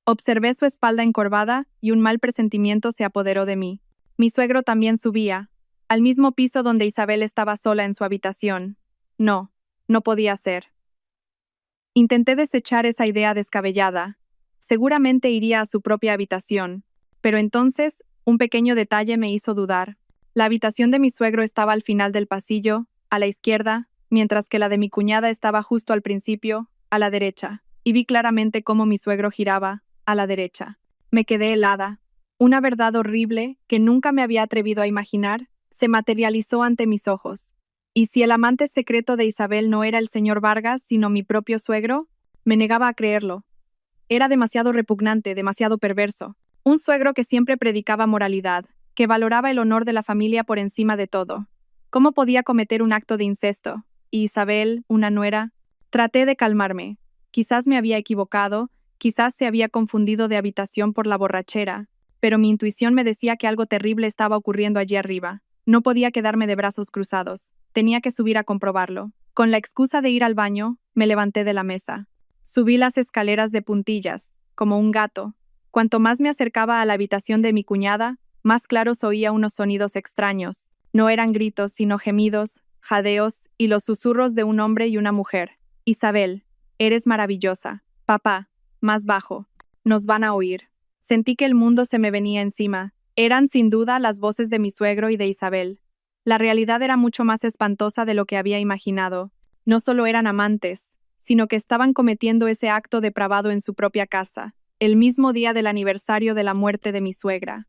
Observé su espalda encorvada y un mal presentimiento se apoderó de mí. Mi suegro también subía, al mismo piso donde Isabel estaba sola en su habitación. No, no podía ser. Intenté desechar esa idea descabellada. Seguramente iría a su propia habitación. Pero entonces, un pequeño detalle me hizo dudar. La habitación de mi suegro estaba al final del pasillo, a la izquierda, mientras que la de mi cuñada estaba justo al principio, a la derecha, y vi claramente cómo mi suegro giraba, a la derecha. Me quedé helada. Una verdad horrible, que nunca me había atrevido a imaginar, se materializó ante mis ojos. ¿Y si el amante secreto de Isabel no era el señor Vargas, sino mi propio suegro? Me negaba a creerlo. Era demasiado repugnante, demasiado perverso. Un suegro que siempre predicaba moralidad, que valoraba el honor de la familia por encima de todo. ¿Cómo podía cometer un acto de incesto? ¿Y Isabel, una nuera? Traté de calmarme. Quizás me había equivocado, quizás se había confundido de habitación por la borrachera, pero mi intuición me decía que algo terrible estaba ocurriendo allí arriba. No podía quedarme de brazos cruzados. Tenía que subir a comprobarlo. Con la excusa de ir al baño, me levanté de la mesa. Subí las escaleras de puntillas, como un gato. Cuanto más me acercaba a la habitación de mi cuñada, más claros oía unos sonidos extraños. No eran gritos, sino gemidos, jadeos y los susurros de un hombre y una mujer. «Isabel, eres maravillosa. Papá, más bajo. Nos van a oír». Sentí que el mundo se me venía encima. Eran sin duda las voces de mi suegro y de Isabel. La realidad era mucho más espantosa de lo que había imaginado. No solo eran amantes, sino que estaban cometiendo ese acto depravado en su propia casa, el mismo día del aniversario de la muerte de mi suegra.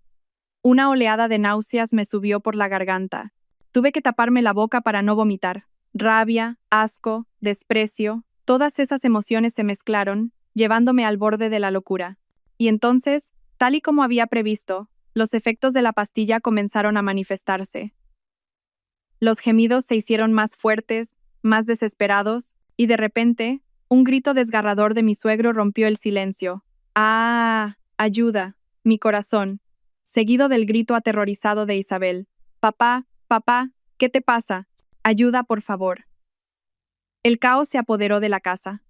Una oleada de náuseas me subió por la garganta. Tuve que taparme la boca para no vomitar. Rabia, asco, desprecio, todas esas emociones se mezclaron, llevándome al borde de la locura. Y entonces, tal y como había previsto, los efectos de la pastilla comenzaron a manifestarse. Los gemidos se hicieron más fuertes, más desesperados, y de repente, un grito desgarrador de mi suegro rompió el silencio. «¡Ah! ¡Ayuda! Mi corazón!», seguido del grito aterrorizado de Isabel. «Papá, papá, ¿qué te pasa? Ayuda, por favor». El caos se apoderó de la casa.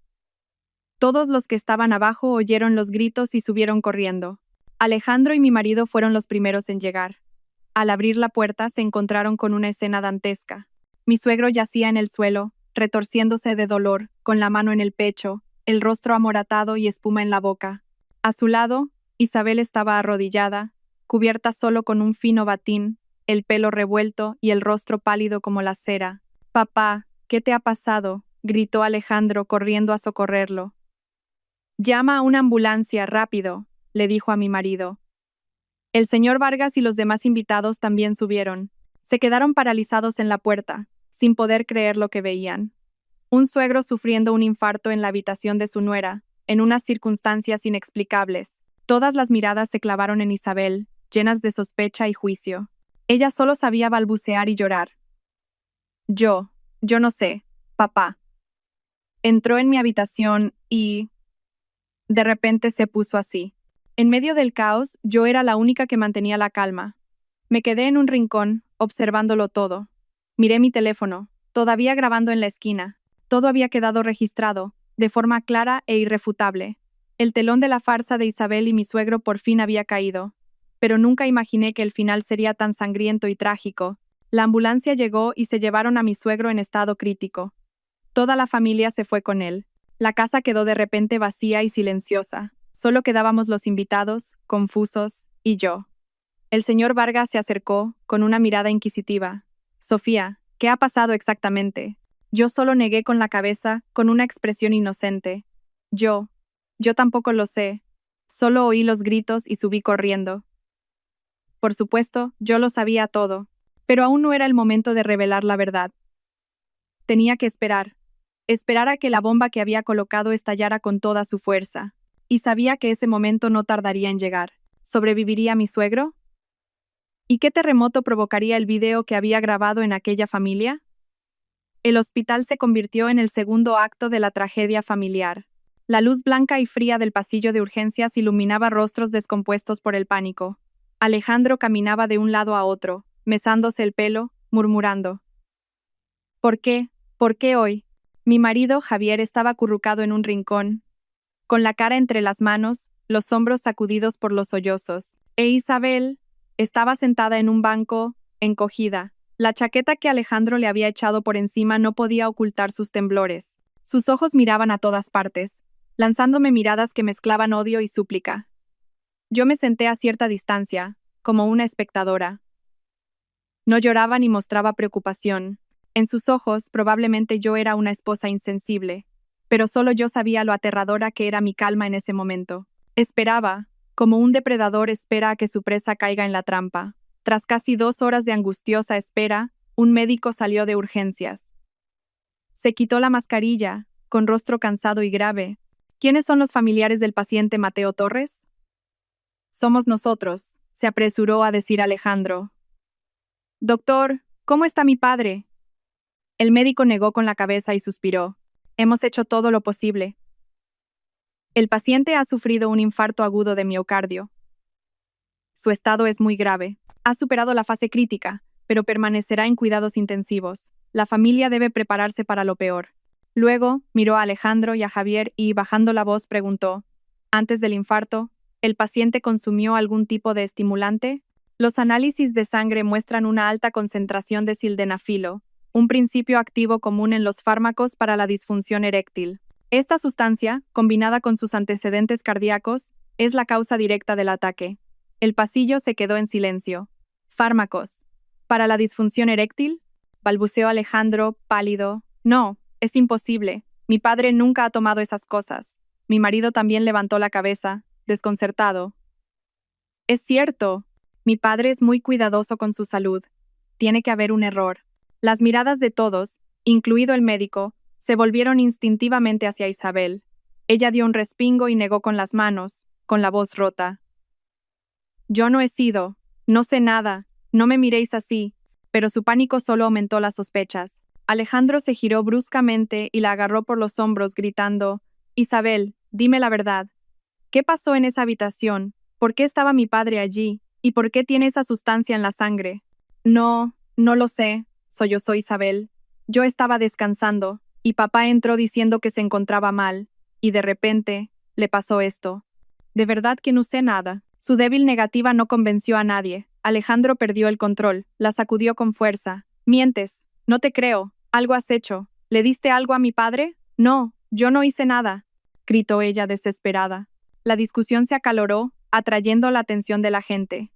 Todos los que estaban abajo oyeron los gritos y subieron corriendo. Alejandro y mi marido fueron los primeros en llegar. Al abrir la puerta se encontraron con una escena dantesca. Mi suegro yacía en el suelo, retorciéndose de dolor, con la mano en el pecho, el rostro amoratado y espuma en la boca. A su lado, Isabel estaba arrodillada, cubierta solo con un fino batín, el pelo revuelto y el rostro pálido como la cera. «Papá, ¿qué te ha pasado?», gritó Alejandro corriendo a socorrerlo. «Llama a una ambulancia, rápido», le dijo a mi marido. El señor Vargas y los demás invitados también subieron. Se quedaron paralizados en la puerta, sin poder creer lo que veían. Un suegro sufriendo un infarto en la habitación de su nuera, en unas circunstancias inexplicables. Todas las miradas se clavaron en Isabel, llenas de sospecha y juicio. Ella solo sabía balbucear y llorar. Yo no sé, papá. Entró en mi habitación y... De repente se puso así. En medio del caos, yo era la única que mantenía la calma. Me quedé en un rincón, observándolo todo. Miré mi teléfono, todavía grabando en la esquina. Todo había quedado registrado, de forma clara e irrefutable. El telón de la farsa de Isabel y mi suegro por fin había caído. Pero nunca imaginé que el final sería tan sangriento y trágico. La ambulancia llegó y se llevaron a mi suegro en estado crítico. Toda la familia se fue con él. La casa quedó de repente vacía y silenciosa. Solo quedábamos los invitados, confusos, y yo. El señor Vargas se acercó, con una mirada inquisitiva. «Sofía, ¿qué ha pasado exactamente?». Yo solo negué con la cabeza, con una expresión inocente. Yo tampoco lo sé. Solo oí los gritos y subí corriendo. Por supuesto, yo lo sabía todo, pero aún no era el momento de revelar la verdad. Tenía que esperar a que la bomba que había colocado estallara con toda su fuerza. Y sabía que ese momento no tardaría en llegar. ¿Sobreviviría mi suegro? ¿Y qué terremoto provocaría el video que había grabado en aquella familia? El hospital se convirtió en el segundo acto de la tragedia familiar. La luz blanca y fría del pasillo de urgencias iluminaba rostros descompuestos por el pánico. Alejandro caminaba de un lado a otro, mesándose el pelo, murmurando. ¿Por qué? ¿Por qué hoy? Mi marido, Javier, estaba acurrucado en un rincón, con la cara entre las manos, los hombros sacudidos por los sollozos. E Isabel estaba sentada en un banco, encogida. La chaqueta que Alejandro le había echado por encima no podía ocultar sus temblores. Sus ojos miraban a todas partes, lanzándome miradas que mezclaban odio y súplica. Yo me senté a cierta distancia, como una espectadora. No lloraba ni mostraba preocupación. En sus ojos, probablemente yo era una esposa insensible, pero solo yo sabía lo aterradora que era mi calma en ese momento. Esperaba, como un depredador espera a que su presa caiga en la trampa. Tras casi 2 horas de angustiosa espera, un médico salió de urgencias. Se quitó la mascarilla, con rostro cansado y grave. ¿Quiénes son los familiares del paciente Mateo Torres? Somos nosotros, se apresuró a decir Alejandro. Doctor, ¿cómo está mi padre? El médico negó con la cabeza y suspiró. Hemos hecho todo lo posible. El paciente ha sufrido un infarto agudo de miocardio. Su estado es muy grave. Ha superado la fase crítica, pero permanecerá en cuidados intensivos. La familia debe prepararse para lo peor. Luego, miró a Alejandro y a Javier y, bajando la voz, preguntó, «¿Antes del infarto, el paciente consumió algún tipo de estimulante?» Los análisis de sangre muestran una alta concentración de sildenafilo, un principio activo común en los fármacos para la disfunción eréctil. Esta sustancia, combinada con sus antecedentes cardíacos, es la causa directa del ataque. El pasillo se quedó en silencio. «¿Fármacos? ¿Para la disfunción eréctil?», balbuceó Alejandro, pálido. «No, es imposible. Mi padre nunca ha tomado esas cosas». Mi marido también levantó la cabeza, desconcertado. «Es cierto. Mi padre es muy cuidadoso con su salud. Tiene que haber un error». Las miradas de todos, incluido el médico, se volvieron instintivamente hacia Isabel. Ella dio un respingo y negó con las manos, con la voz rota. «Yo no he sido. No sé nada. No me miréis así». Pero su pánico solo aumentó las sospechas. Alejandro se giró bruscamente y la agarró por los hombros, gritando, «Isabel, dime la verdad. ¿Qué pasó en esa habitación? ¿Por qué estaba mi padre allí? ¿Y por qué tiene esa sustancia en la sangre?» No lo sé», sollozó Isabel. «Yo estaba descansando. y papá entró diciendo que se encontraba mal, y de repente, le pasó esto. De verdad que no sé nada. Su débil negativa no convenció a nadie. Alejandro perdió el control, la sacudió con fuerza. Mientes, no te creo, algo has hecho. ¿Le diste algo a mi padre? No, yo no hice nada, gritó ella desesperada. La discusión se acaloró, atrayendo la atención de la gente.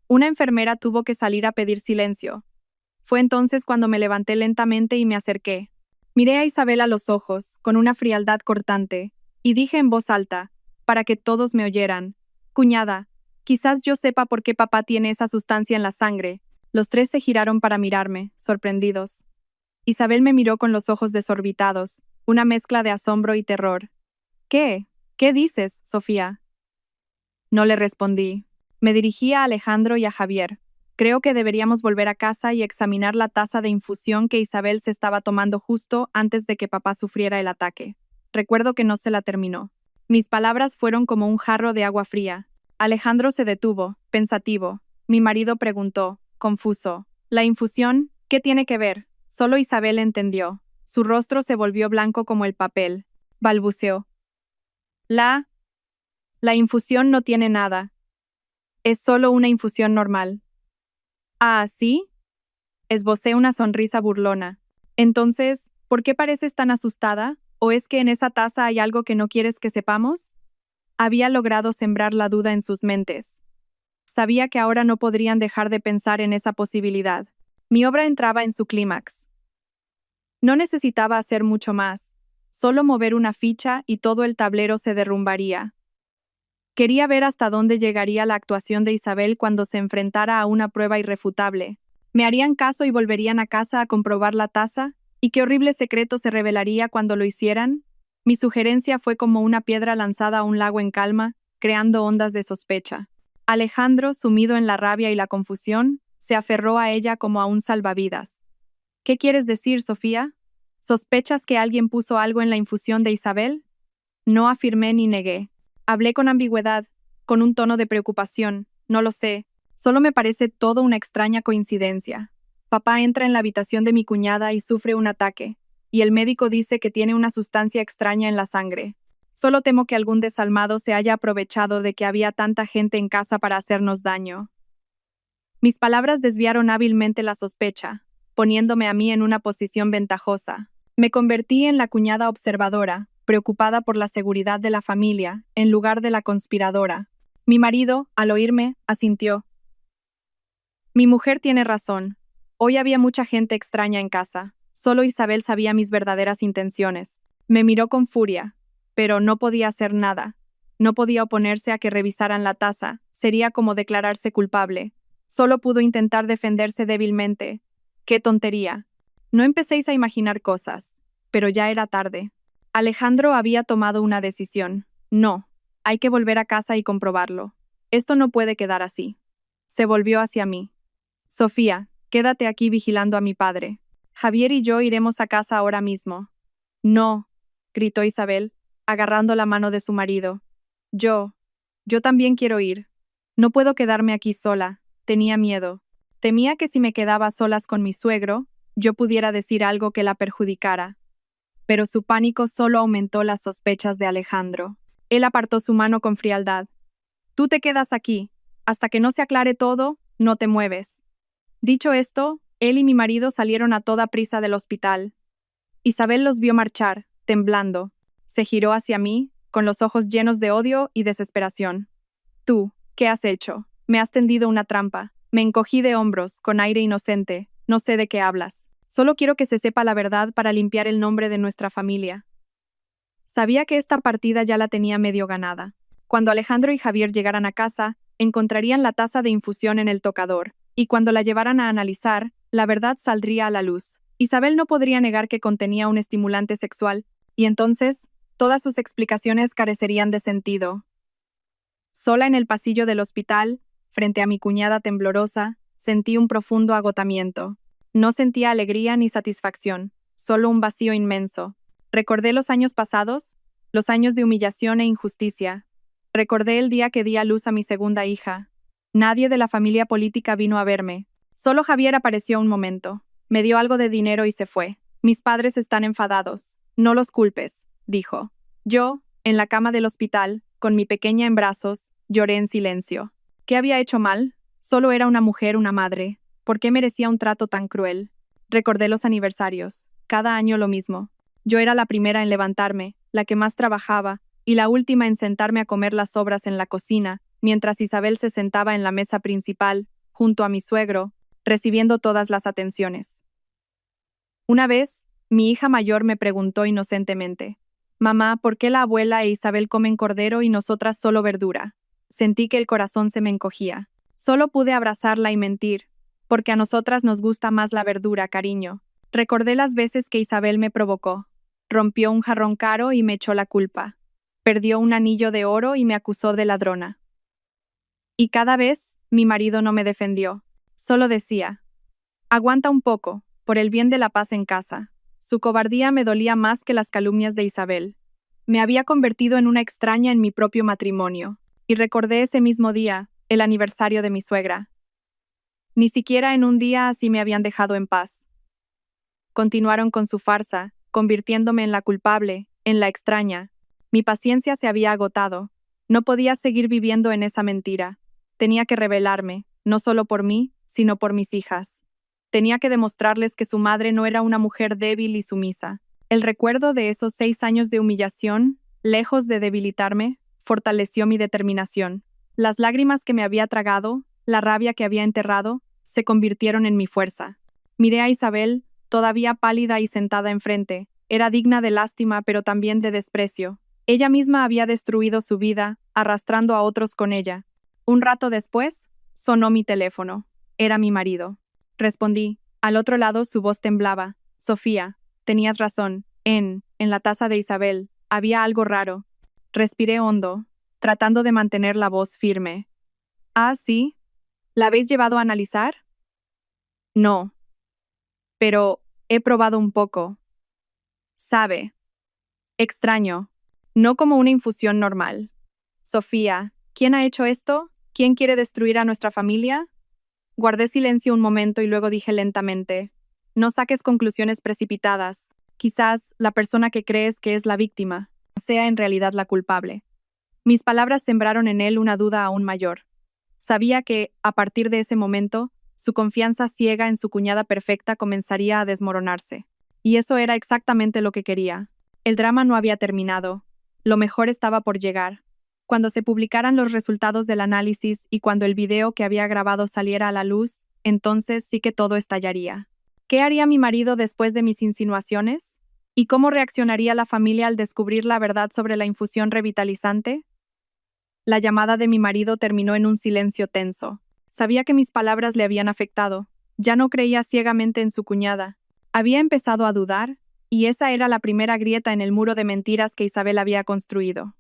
Una enfermera tuvo que salir a pedir silencio. Fue entonces cuando me levanté lentamente y me acerqué. Miré a Isabel a los ojos, con una frialdad cortante, y dije en voz alta, para que todos me oyeran: cuñada, quizás yo sepa por qué papá tiene esa sustancia en la sangre. Los tres se giraron para mirarme, sorprendidos. Isabel me miró con los ojos desorbitados, una mezcla de asombro y terror. ¿Qué? ¿Qué dices, Sofía? No le respondí. Me dirigí a Alejandro y a Javier. Creo que deberíamos volver a casa y examinar la taza de infusión que Isabel se estaba tomando justo antes de que papá sufriera el ataque. Recuerdo que no se la terminó. Mis palabras fueron como un jarro de agua fría. Alejandro se detuvo, pensativo. Mi marido preguntó, confuso: ¿la infusión? ¿Qué tiene que ver? Solo Isabel entendió. Su rostro se volvió blanco como el papel. Balbuceó: La infusión no tiene nada. Es solo una infusión normal. ¿Ah, sí? Esbocé una sonrisa burlona. Entonces, ¿por qué pareces tan asustada? ¿O es que en esa taza hay algo que no quieres que sepamos? Había logrado sembrar la duda en sus mentes. Sabía que ahora no podrían dejar de pensar en esa posibilidad. Mi obra entraba en su clímax. No necesitaba hacer mucho más. Solo mover una ficha y todo el tablero se derrumbaría. Quería ver hasta dónde llegaría la actuación de Isabel cuando se enfrentara a una prueba irrefutable. ¿Me harían caso y volverían a casa a comprobar la taza? ¿Y qué horrible secreto se revelaría cuando lo hicieran? Mi sugerencia fue como una piedra lanzada a un lago en calma, creando ondas de sospecha. Alejandro, sumido en la rabia y la confusión, se aferró a ella como a un salvavidas. ¿Qué quieres decir, Sofía? ¿Sospechas que alguien puso algo en la infusión de Isabel? No afirmé ni negué. Hablé con ambigüedad, con un tono de preocupación. No lo sé, solo me parece todo una extraña coincidencia. Papá entra en la habitación de mi cuñada y sufre un ataque, y el médico dice que tiene una sustancia extraña en la sangre. Solo temo que algún desalmado se haya aprovechado de que había tanta gente en casa para hacernos daño. Mis palabras desviaron hábilmente la sospecha, poniéndome a mí en una posición ventajosa. Me convertí en la cuñada observadora, preocupada por la seguridad de la familia, en lugar de la conspiradora. Mi marido, al oírme, asintió. Mi mujer tiene razón. Hoy había mucha gente extraña en casa. Solo Isabel sabía mis verdaderas intenciones. Me miró con furia, pero no podía hacer nada. No podía oponerse a que revisaran la taza. Sería como declararse culpable. Solo pudo intentar defenderse débilmente. ¡Qué tontería! No empecéis a imaginar cosas. Pero ya era tarde. Alejandro había tomado una decisión. No, hay que volver a casa y comprobarlo. Esto no puede quedar así. Se volvió hacia mí. Sofía, quédate aquí vigilando a mi padre. Javier y yo iremos a casa ahora mismo. No, gritó Isabel, agarrando la mano de su marido. Yo también quiero ir. No puedo quedarme aquí sola. Tenía miedo. Temía que si me quedaba a solas con mi suegro, yo pudiera decir algo que la perjudicara. Pero su pánico solo aumentó las sospechas de Alejandro. Él apartó su mano con frialdad. Tú te quedas aquí. Hasta que no se aclare todo, no te mueves. Dicho esto, él y mi marido salieron a toda prisa del hospital. Isabel los vio marchar, temblando. Se giró hacia mí, con los ojos llenos de odio y desesperación. Tú, ¿qué has hecho? Me has tendido una trampa. Me encogí de hombros, con aire inocente. No sé de qué hablas. Solo quiero que se sepa la verdad para limpiar el nombre de nuestra familia. Sabía que esta partida ya la tenía medio ganada. Cuando Alejandro y Javier llegaran a casa, encontrarían la taza de infusión en el tocador, y cuando la llevaran a analizar, la verdad saldría a la luz. Isabel no podría negar que contenía un estimulante sexual, y entonces, todas sus explicaciones carecerían de sentido. Sola en el pasillo del hospital, frente a mi cuñada temblorosa, sentí un profundo agotamiento. No sentía alegría ni satisfacción, solo un vacío inmenso. Recordé los años pasados, los años de humillación e injusticia. Recordé el día que di a luz a mi segunda hija. Nadie de la familia política vino a verme. Solo Javier apareció un momento. Me dio algo de dinero y se fue. Mis padres están enfadados. No los culpes, dijo. Yo, en la cama del hospital, con mi pequeña en brazos, lloré en silencio. ¿Qué había hecho mal? Solo era una mujer, una madre. ¿Por qué merecía un trato tan cruel? Recordé los aniversarios. Cada año lo mismo. Yo era la primera en levantarme, la que más trabajaba, y la última en sentarme a comer las sobras en la cocina, mientras Isabel se sentaba en la mesa principal, junto a mi suegro, recibiendo todas las atenciones. Una vez, mi hija mayor me preguntó inocentemente, «Mamá, ¿por qué la abuela e Isabel comen cordero y nosotras solo verdura?» Sentí que el corazón se me encogía. Solo pude abrazarla y mentir, porque a nosotras nos gusta más la verdura, cariño. Recordé las veces que Isabel me provocó. Rompió un jarrón caro y me echó la culpa. Perdió un anillo de oro y me acusó de ladrona. Y cada vez, mi marido no me defendió. Solo decía, «Aguanta un poco, por el bien de la paz en casa». Su cobardía me dolía más que las calumnias de Isabel. Me había convertido en una extraña en mi propio matrimonio, y recordé ese mismo día, el aniversario de mi suegra. Ni siquiera en un día así me habían dejado en paz. Continuaron con su farsa, convirtiéndome en la culpable, en la extraña. Mi paciencia se había agotado. No podía seguir viviendo en esa mentira. Tenía que rebelarme, no solo por mí, sino por mis hijas. Tenía que demostrarles que su madre no era una mujer débil y sumisa. El recuerdo de esos 6 años de humillación, lejos de debilitarme, fortaleció mi determinación. Las lágrimas que me había tragado, la rabia que había enterrado, se convirtieron en mi fuerza. Miré a Isabel, todavía pálida y sentada enfrente. Era digna de lástima pero también de desprecio. Ella misma había destruido su vida, arrastrando a otros con ella. Un rato después, sonó mi teléfono. Era mi marido. Respondí. Al otro lado su voz temblaba. Sofía, tenías razón. En la taza de Isabel, había algo raro. Respiré hondo, tratando de mantener la voz firme. Ah, sí. ¿La habéis llevado a analizar? No. Pero he probado un poco. Sabe. Extraño. No como una infusión normal. Sofía, ¿quién ha hecho esto? ¿Quién quiere destruir a nuestra familia? Guardé silencio un momento y luego dije lentamente, no saques conclusiones precipitadas. Quizás la persona que crees que es la víctima sea en realidad la culpable. Mis palabras sembraron en él una duda aún mayor. Sabía que, a partir de ese momento, su confianza ciega en su cuñada perfecta comenzaría a desmoronarse. Y eso era exactamente lo que quería. El drama no había terminado. Lo mejor estaba por llegar. Cuando se publicaran los resultados del análisis y cuando el video que había grabado saliera a la luz, entonces sí que todo estallaría. ¿Qué haría mi marido después de mis insinuaciones? ¿Y cómo reaccionaría la familia al descubrir la verdad sobre la infusión revitalizante? La llamada de mi marido terminó en un silencio tenso. Sabía que mis palabras le habían afectado. Ya no creía ciegamente en su cuñada. Había empezado a dudar, y esa era la primera grieta en el muro de mentiras que Isabel había construido.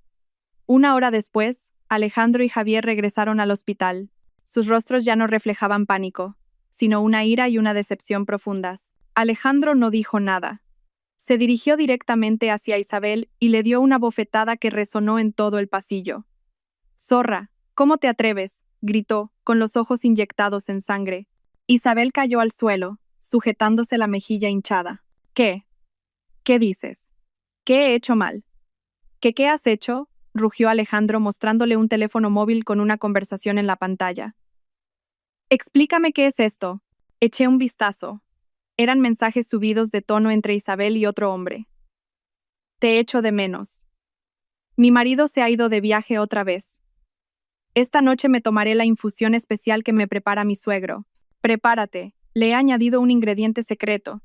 Una hora después, Alejandro y Javier regresaron al hospital. Sus rostros ya no reflejaban pánico, sino una ira y una decepción profundas. Alejandro no dijo nada. Se dirigió directamente hacia Isabel y le dio una bofetada que resonó en todo el pasillo. «Zorra, ¿cómo te atreves?», gritó, con los ojos inyectados en sangre. Isabel cayó al suelo, sujetándose la mejilla hinchada. «¿Qué? ¿Qué dices? ¿Qué he hecho mal?» ¿Qué has hecho?», rugió Alejandro mostrándole un teléfono móvil con una conversación en la pantalla. «Explícame qué es esto». Eché un vistazo. Eran mensajes subidos de tono entre Isabel y otro hombre. «Te echo de menos. Mi marido se ha ido de viaje otra vez. Esta noche me tomaré la infusión especial que me prepara mi suegro. Prepárate, le he añadido un ingrediente secreto.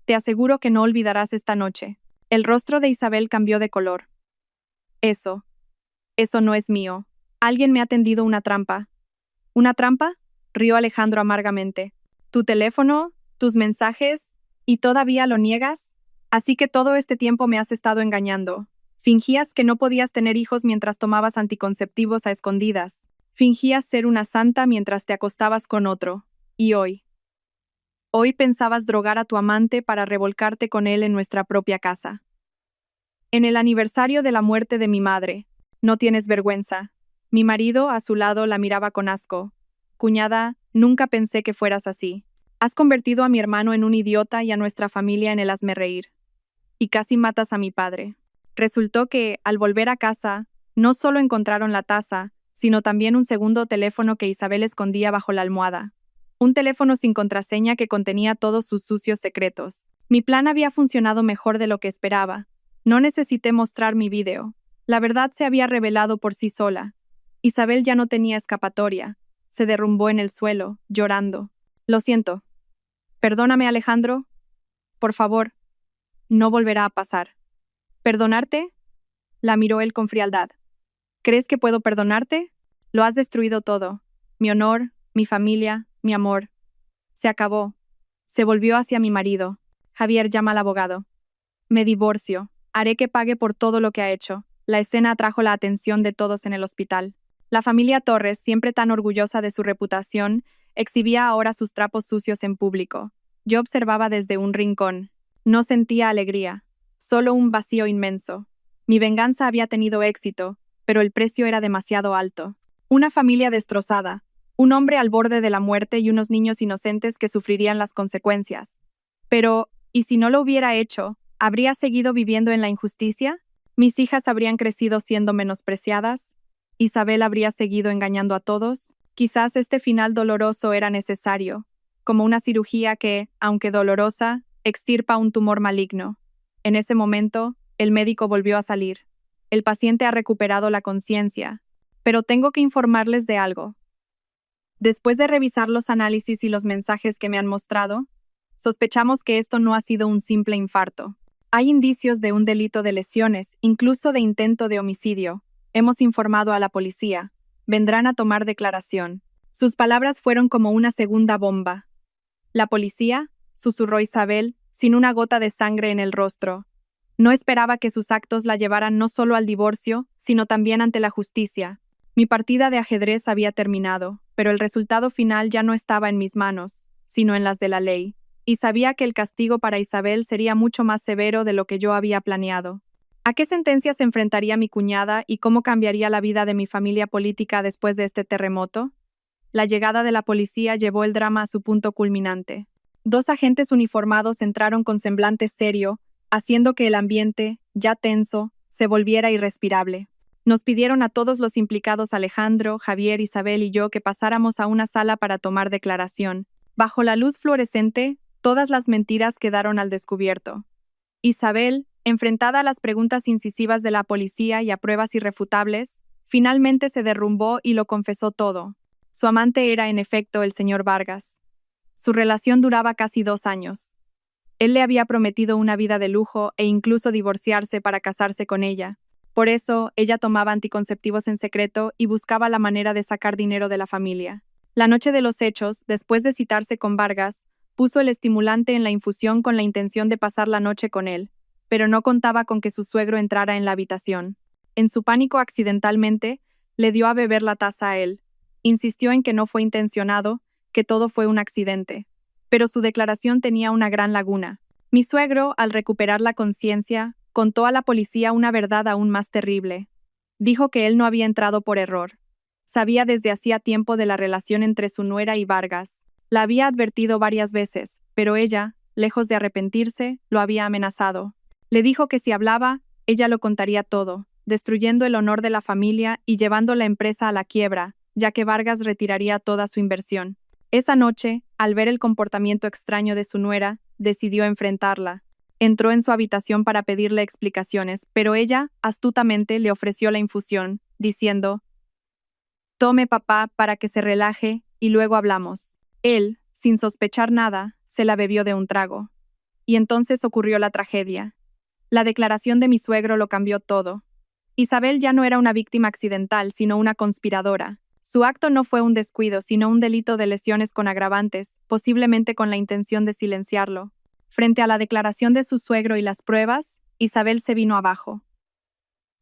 Te aseguro que no olvidarás esta noche». El rostro de Isabel cambió de color. Eso no es mío. Alguien me ha tendido una trampa. ¿Una trampa?, rió Alejandro amargamente. ¿Tu teléfono? ¿Tus mensajes? ¿Y todavía lo niegas? Así que todo este tiempo me has estado engañando. Fingías que no podías tener hijos mientras tomabas anticonceptivos a escondidas. Fingías ser una santa mientras te acostabas con otro. Y hoy pensabas drogar a tu amante para revolcarte con él en nuestra propia casa. En el aniversario de la muerte de mi madre. No tienes vergüenza. Mi marido, a su lado, la miraba con asco. Cuñada, nunca pensé que fueras así. Has convertido a mi hermano en un idiota y a nuestra familia en el hazmerreír. Y casi matas a mi padre. Resultó que, al volver a casa, no solo encontraron la taza, sino también un segundo teléfono que Isabel escondía bajo la almohada. Un teléfono sin contraseña que contenía todos sus sucios secretos. Mi plan había funcionado mejor de lo que esperaba. No necesité mostrar mi video. La verdad se había revelado por sí sola. Isabel ya no tenía escapatoria. Se derrumbó en el suelo, llorando. Lo siento. Perdóname, Alejandro. Por favor. No volverá a pasar. ¿Perdonarte? La miró él con frialdad. ¿Crees que puedo perdonarte? Lo has destruido todo. Mi honor, mi familia, mi amor. Se acabó. Se volvió hacia mi marido. Javier, llama al abogado. Me divorcio. Haré que pague por todo lo que ha hecho. La escena atrajo la atención de todos en el hospital. La familia Torres, siempre tan orgullosa de su reputación, exhibía ahora sus trapos sucios en público. Yo observaba desde un rincón. No sentía alegría, solo un vacío inmenso. Mi venganza había tenido éxito, pero el precio era demasiado alto. Una familia destrozada, un hombre al borde de la muerte y unos niños inocentes que sufrirían las consecuencias. Pero, ¿y si no lo hubiera hecho? ¿Habría seguido viviendo en la injusticia? ¿Mis hijas habrían crecido siendo menospreciadas? ¿Isabel habría seguido engañando a todos? Quizás este final doloroso era necesario, como una cirugía que, aunque dolorosa, extirpa un tumor maligno. En ese momento, el médico volvió a salir. El paciente ha recuperado la conciencia, pero tengo que informarles de algo. Después de revisar los análisis y los mensajes que me han mostrado, sospechamos que esto no ha sido un simple infarto. Hay indicios de un delito de lesiones, incluso de intento de homicidio. Hemos informado a la policía. Vendrán a tomar declaración. Sus palabras fueron como una segunda bomba. ¿La policía?, susurró Isabel, sin una gota de sangre en el rostro. No esperaba que sus actos la llevaran no solo al divorcio, sino también ante la justicia. Mi partida de ajedrez había terminado, pero el resultado final ya no estaba en mis manos, sino en las de la ley, y sabía que el castigo para Isabel sería mucho más severo de lo que yo había planeado. ¿A qué sentencia se enfrentaría mi cuñada y cómo cambiaría la vida de mi familia política después de este terremoto? La llegada de la policía llevó el drama a su punto culminante. 2 agentes uniformados entraron con semblante serio, haciendo que el ambiente, ya tenso, se volviera irrespirable. Nos pidieron a todos los implicados, Alejandro, Javier, Isabel y yo, que pasáramos a una sala para tomar declaración. Bajo la luz fluorescente, todas las mentiras quedaron al descubierto. Isabel, enfrentada a las preguntas incisivas de la policía y a pruebas irrefutables, finalmente se derrumbó y lo confesó todo. Su amante era, en efecto, el señor Vargas. Su relación duraba casi 2 años. Él le había prometido una vida de lujo e incluso divorciarse para casarse con ella. Por eso, ella tomaba anticonceptivos en secreto y buscaba la manera de sacar dinero de la familia. La noche de los hechos, después de citarse con Vargas, puso el estimulante en la infusión con la intención de pasar la noche con él, pero no contaba con que su suegro entrara en la habitación. En su pánico, accidentalmente, le dio a beber la taza a él. Insistió en que no fue intencionado, que todo fue un accidente. Pero su declaración tenía una gran laguna. Mi suegro, al recuperar la conciencia, contó a la policía una verdad aún más terrible. Dijo que él no había entrado por error. Sabía desde hacía tiempo de la relación entre su nuera y Vargas. La había advertido varias veces, pero ella, lejos de arrepentirse, lo había amenazado. Le dijo que si hablaba, ella lo contaría todo, destruyendo el honor de la familia y llevando la empresa a la quiebra, ya que Vargas retiraría toda su inversión. Esa noche, al ver el comportamiento extraño de su nuera, decidió enfrentarla. Entró en su habitación para pedirle explicaciones, pero ella, astutamente, le ofreció la infusión, diciendo: «Tome, papá, para que se relaje, y luego hablamos». Él, sin sospechar nada, se la bebió de un trago. Y entonces ocurrió la tragedia. La declaración de mi suegro lo cambió todo. Isabel ya no era una víctima accidental, sino una conspiradora. Su acto no fue un descuido, sino un delito de lesiones con agravantes, posiblemente con la intención de silenciarlo. Frente a la declaración de su suegro y las pruebas, Isabel se vino abajo.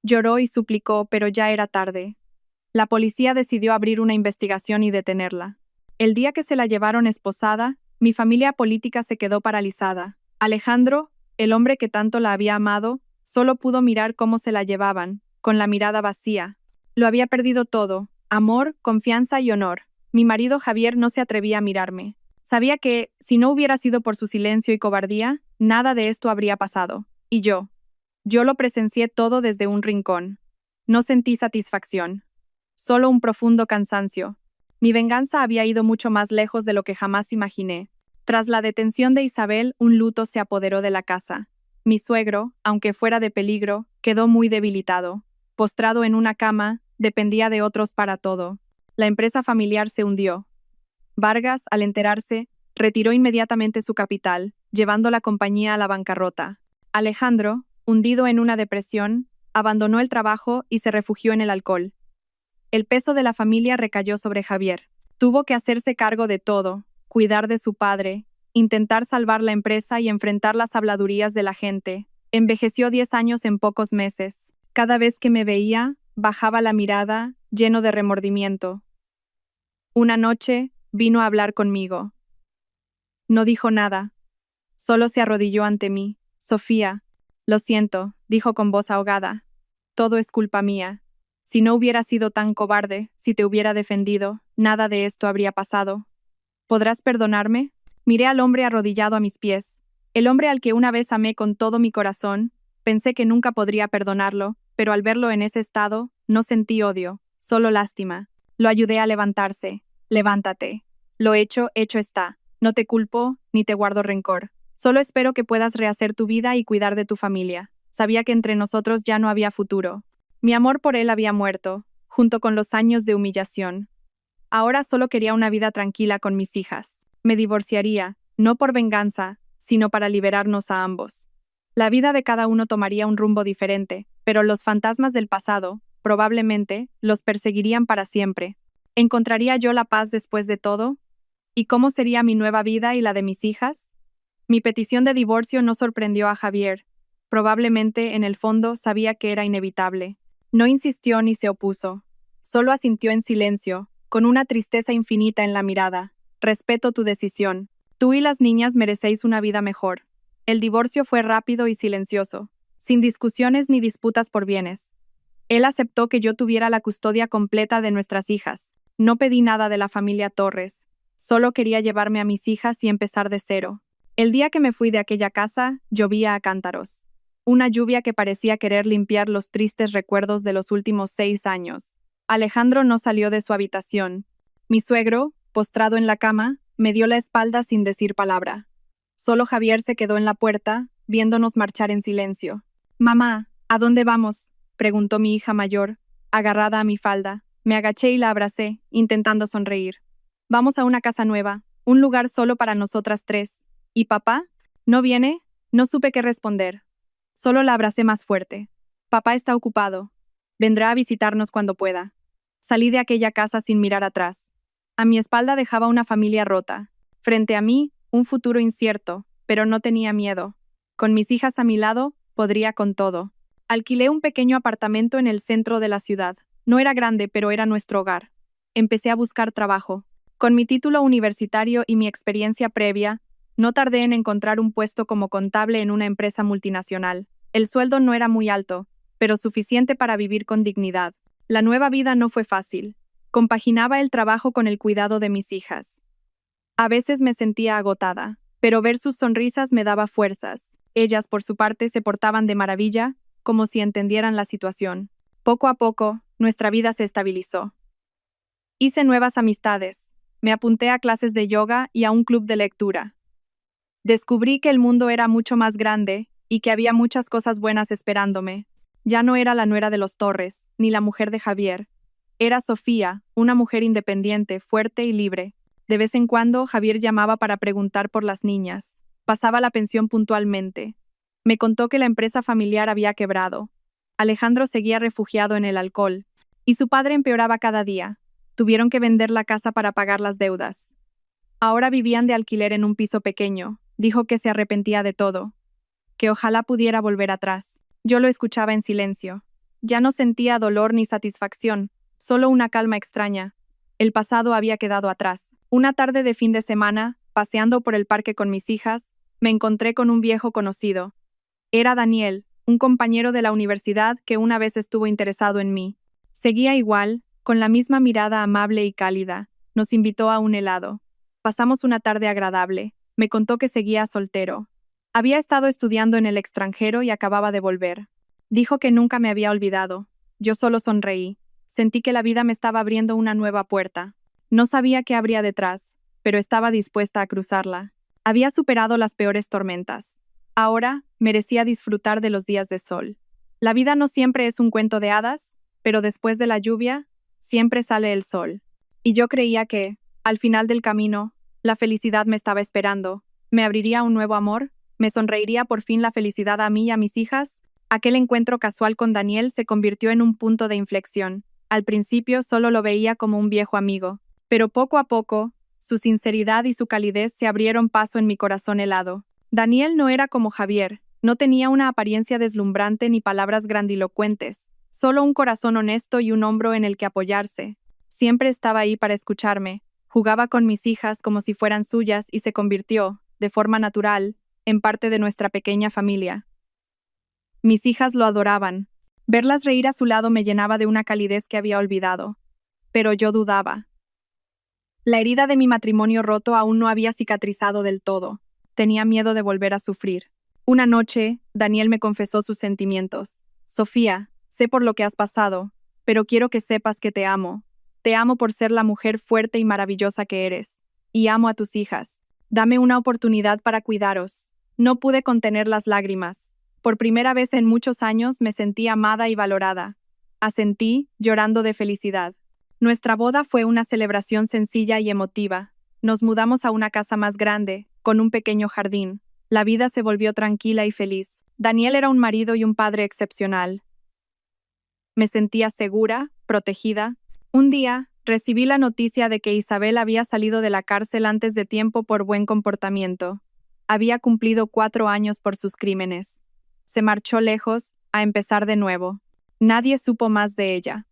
Lloró y suplicó, pero ya era tarde. La policía decidió abrir una investigación y detenerla. El día que se la llevaron esposada, mi familia política se quedó paralizada. Alejandro, el hombre que tanto la había amado, solo pudo mirar cómo se la llevaban, con la mirada vacía. Lo había perdido todo: amor, confianza y honor. Mi marido Javier no se atrevía a mirarme. Sabía que, si no hubiera sido por su silencio y cobardía, nada de esto habría pasado. Y yo lo presencié todo desde un rincón. No sentí satisfacción, solo un profundo cansancio. Mi venganza había ido mucho más lejos de lo que jamás imaginé. Tras la detención de Isabel, un luto se apoderó de la casa. Mi suegro, aunque fuera de peligro, quedó muy debilitado. Postrado en una cama, dependía de otros para todo. La empresa familiar se hundió. Vargas, al enterarse, retiró inmediatamente su capital, llevando la compañía a la bancarrota. Alejandro, hundido en una depresión, abandonó el trabajo y se refugió en el alcohol. El peso de la familia recayó sobre Javier. Tuvo que hacerse cargo de todo, cuidar de su padre, intentar salvar la empresa y enfrentar las habladurías de la gente. Envejeció 10 años en pocos meses. Cada vez que me veía, bajaba la mirada, lleno de remordimiento. Una noche, vino a hablar conmigo. No dijo nada. Solo se arrodilló ante mí. Sofía, lo siento, dijo con voz ahogada. Todo es culpa mía. Si no hubiera sido tan cobarde, si te hubiera defendido, nada de esto habría pasado. ¿Podrás perdonarme? Miré al hombre arrodillado a mis pies. El hombre al que una vez amé con todo mi corazón. Pensé que nunca podría perdonarlo, pero al verlo en ese estado, no sentí odio, solo lástima. Lo ayudé a levantarse. Levántate. Lo hecho está. No te culpo, ni te guardo rencor. Solo espero que puedas rehacer tu vida y cuidar de tu familia. Sabía que entre nosotros ya no había futuro. Mi amor por él había muerto, junto con los años de humillación. Ahora solo quería una vida tranquila con mis hijas. Me divorciaría, no por venganza, sino para liberarnos a ambos. La vida de cada uno tomaría un rumbo diferente, pero los fantasmas del pasado, probablemente, los perseguirían para siempre. ¿Encontraría yo la paz después de todo? ¿Y cómo sería mi nueva vida y la de mis hijas? Mi petición de divorcio no sorprendió a Javier. Probablemente, en el fondo, sabía que era inevitable. No insistió ni se opuso. Solo asintió en silencio, con una tristeza infinita en la mirada. Respeto tu decisión. Tú y las niñas merecéis una vida mejor. El divorcio fue rápido y silencioso, sin discusiones ni disputas por bienes. Él aceptó que yo tuviera la custodia completa de nuestras hijas. No pedí nada de la familia Torres. Solo quería llevarme a mis hijas y empezar de cero. El día que me fui de aquella casa, llovía a cántaros. Una lluvia que parecía querer limpiar los tristes recuerdos de los últimos 6 años. Alejandro no salió de su habitación. Mi suegro, postrado en la cama, me dio la espalda sin decir palabra. Solo Javier se quedó en la puerta, viéndonos marchar en silencio. «Mamá, ¿a dónde vamos?», preguntó mi hija mayor, agarrada a mi falda. Me agaché y la abracé, intentando sonreír. «Vamos a una casa nueva, un lugar solo para nosotras 3. ¿Y papá? ¿No viene?». No supe qué responder. Solo la abracé más fuerte. «Papá está ocupado. Vendrá a visitarnos cuando pueda». Salí de aquella casa sin mirar atrás. A mi espalda dejaba una familia rota. Frente a mí, un futuro incierto, pero no tenía miedo. Con mis hijas a mi lado, podría con todo. Alquilé un pequeño apartamento en el centro de la ciudad. No era grande, pero era nuestro hogar. Empecé a buscar trabajo. Con mi título universitario y mi experiencia previa, no tardé en encontrar un puesto como contable en una empresa multinacional. El sueldo no era muy alto, pero suficiente para vivir con dignidad. La nueva vida no fue fácil. Compaginaba el trabajo con el cuidado de mis hijas. A veces me sentía agotada, pero ver sus sonrisas me daba fuerzas. Ellas, por su parte, se portaban de maravilla, como si entendieran la situación. Poco a poco, nuestra vida se estabilizó. Hice nuevas amistades. Me apunté a clases de yoga y a un club de lectura. Descubrí que el mundo era mucho más grande y que había muchas cosas buenas esperándome. Ya no era la nuera de los Torres, ni la mujer de Javier. Era Sofía, una mujer independiente, fuerte y libre. De vez en cuando, Javier llamaba para preguntar por las niñas. Pasaba la pensión puntualmente. Me contó que la empresa familiar había quebrado. Alejandro seguía refugiado en el alcohol, y su padre empeoraba cada día. Tuvieron que vender la casa para pagar las deudas. Ahora vivían de alquiler en un piso pequeño. Dijo que se arrepentía de todo, que ojalá pudiera volver atrás. Yo lo escuchaba en silencio. Ya no sentía dolor ni satisfacción, solo una calma extraña. El pasado había quedado atrás. Una tarde de fin de semana, paseando por el parque con mis hijas, me encontré con un viejo conocido. Era Daniel, un compañero de la universidad que una vez estuvo interesado en mí. Seguía igual, con la misma mirada amable y cálida. Nos invitó a un helado. Pasamos una tarde agradable. Me contó que seguía soltero. Había estado estudiando en el extranjero y acababa de volver. Dijo que nunca me había olvidado. Yo solo sonreí. Sentí que la vida me estaba abriendo una nueva puerta. No sabía qué habría detrás, pero estaba dispuesta a cruzarla. Había superado las peores tormentas. Ahora merecía disfrutar de los días de sol. La vida no siempre es un cuento de hadas, pero después de la lluvia, siempre sale el sol. Y yo creía que, al final del camino, la felicidad me estaba esperando. Me abriría un nuevo amor, me sonreiría por fin la felicidad a mí y a mis hijas. Aquel encuentro casual con Daniel se convirtió en un punto de inflexión. Al principio solo lo veía como un viejo amigo, pero poco a poco, su sinceridad y su calidez se abrieron paso en mi corazón helado. Daniel no era como Javier, no tenía una apariencia deslumbrante ni palabras grandilocuentes, solo un corazón honesto y un hombro en el que apoyarse. Siempre estaba ahí para escucharme, jugaba con mis hijas como si fueran suyas y se convirtió, de forma natural, en parte de nuestra pequeña familia. Mis hijas lo adoraban. Verlas reír a su lado me llenaba de una calidez que había olvidado. Pero yo dudaba. La herida de mi matrimonio roto aún no había cicatrizado del todo. Tenía miedo de volver a sufrir. Una noche, Daniel me confesó sus sentimientos. Sofía, sé por lo que has pasado, pero quiero que sepas que te amo. Te amo por ser la mujer fuerte y maravillosa que eres. Y amo a tus hijas. Dame una oportunidad para cuidaros. No pude contener las lágrimas. Por primera vez en muchos años me sentí amada y valorada. Asentí, llorando de felicidad. Nuestra boda fue una celebración sencilla y emotiva. Nos mudamos a una casa más grande, con un pequeño jardín. La vida se volvió tranquila y feliz. Daniel era un marido y un padre excepcional. Me sentía segura, protegida. Un día, recibí la noticia de que Isabel había salido de la cárcel antes de tiempo por buen comportamiento. Había cumplido 4 años por sus crímenes. Se marchó lejos, a empezar de nuevo. Nadie supo más de ella.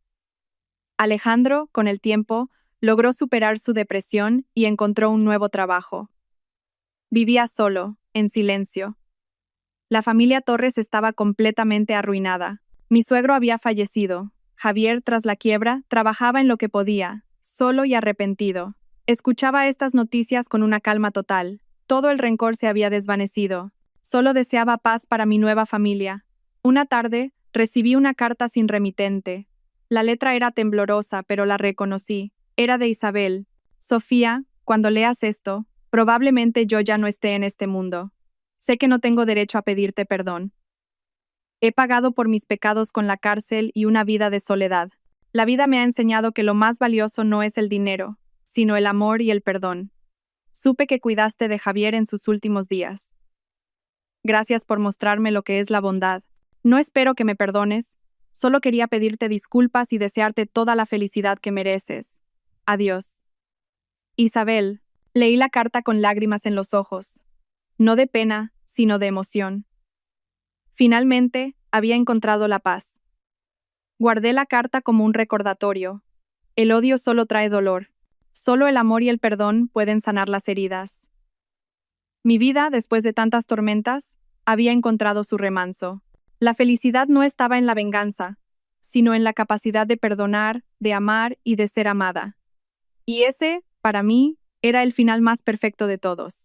Alejandro, con el tiempo, logró superar su depresión y encontró un nuevo trabajo. Vivía solo, en silencio. La familia Torres estaba completamente arruinada. Mi suegro había fallecido. Javier, tras la quiebra, trabajaba en lo que podía, solo y arrepentido. Escuchaba estas noticias con una calma total. Todo el rencor se había desvanecido. Solo deseaba paz para mi nueva familia. Una tarde, recibí una carta sin remitente. La letra era temblorosa, pero la reconocí. Era de Isabel. Sofía, cuando leas esto, probablemente yo ya no esté en este mundo. Sé que no tengo derecho a pedirte perdón. He pagado por mis pecados con la cárcel y una vida de soledad. La vida me ha enseñado que lo más valioso no es el dinero, sino el amor y el perdón. Supe que cuidaste de Javier en sus últimos días. Gracias por mostrarme lo que es la bondad. No espero que me perdones, solo quería pedirte disculpas y desearte toda la felicidad que mereces. Adiós. Isabel, leí la carta con lágrimas en los ojos. No de pena, sino de emoción. Finalmente, había encontrado la paz. Guardé la carta como un recordatorio. El odio solo trae dolor. Solo el amor y el perdón pueden sanar las heridas. Mi vida, después de tantas tormentas, había encontrado su remanso. La felicidad no estaba en la venganza, sino en la capacidad de perdonar, de amar y de ser amada. Y ese, para mí, era el final más perfecto de todos.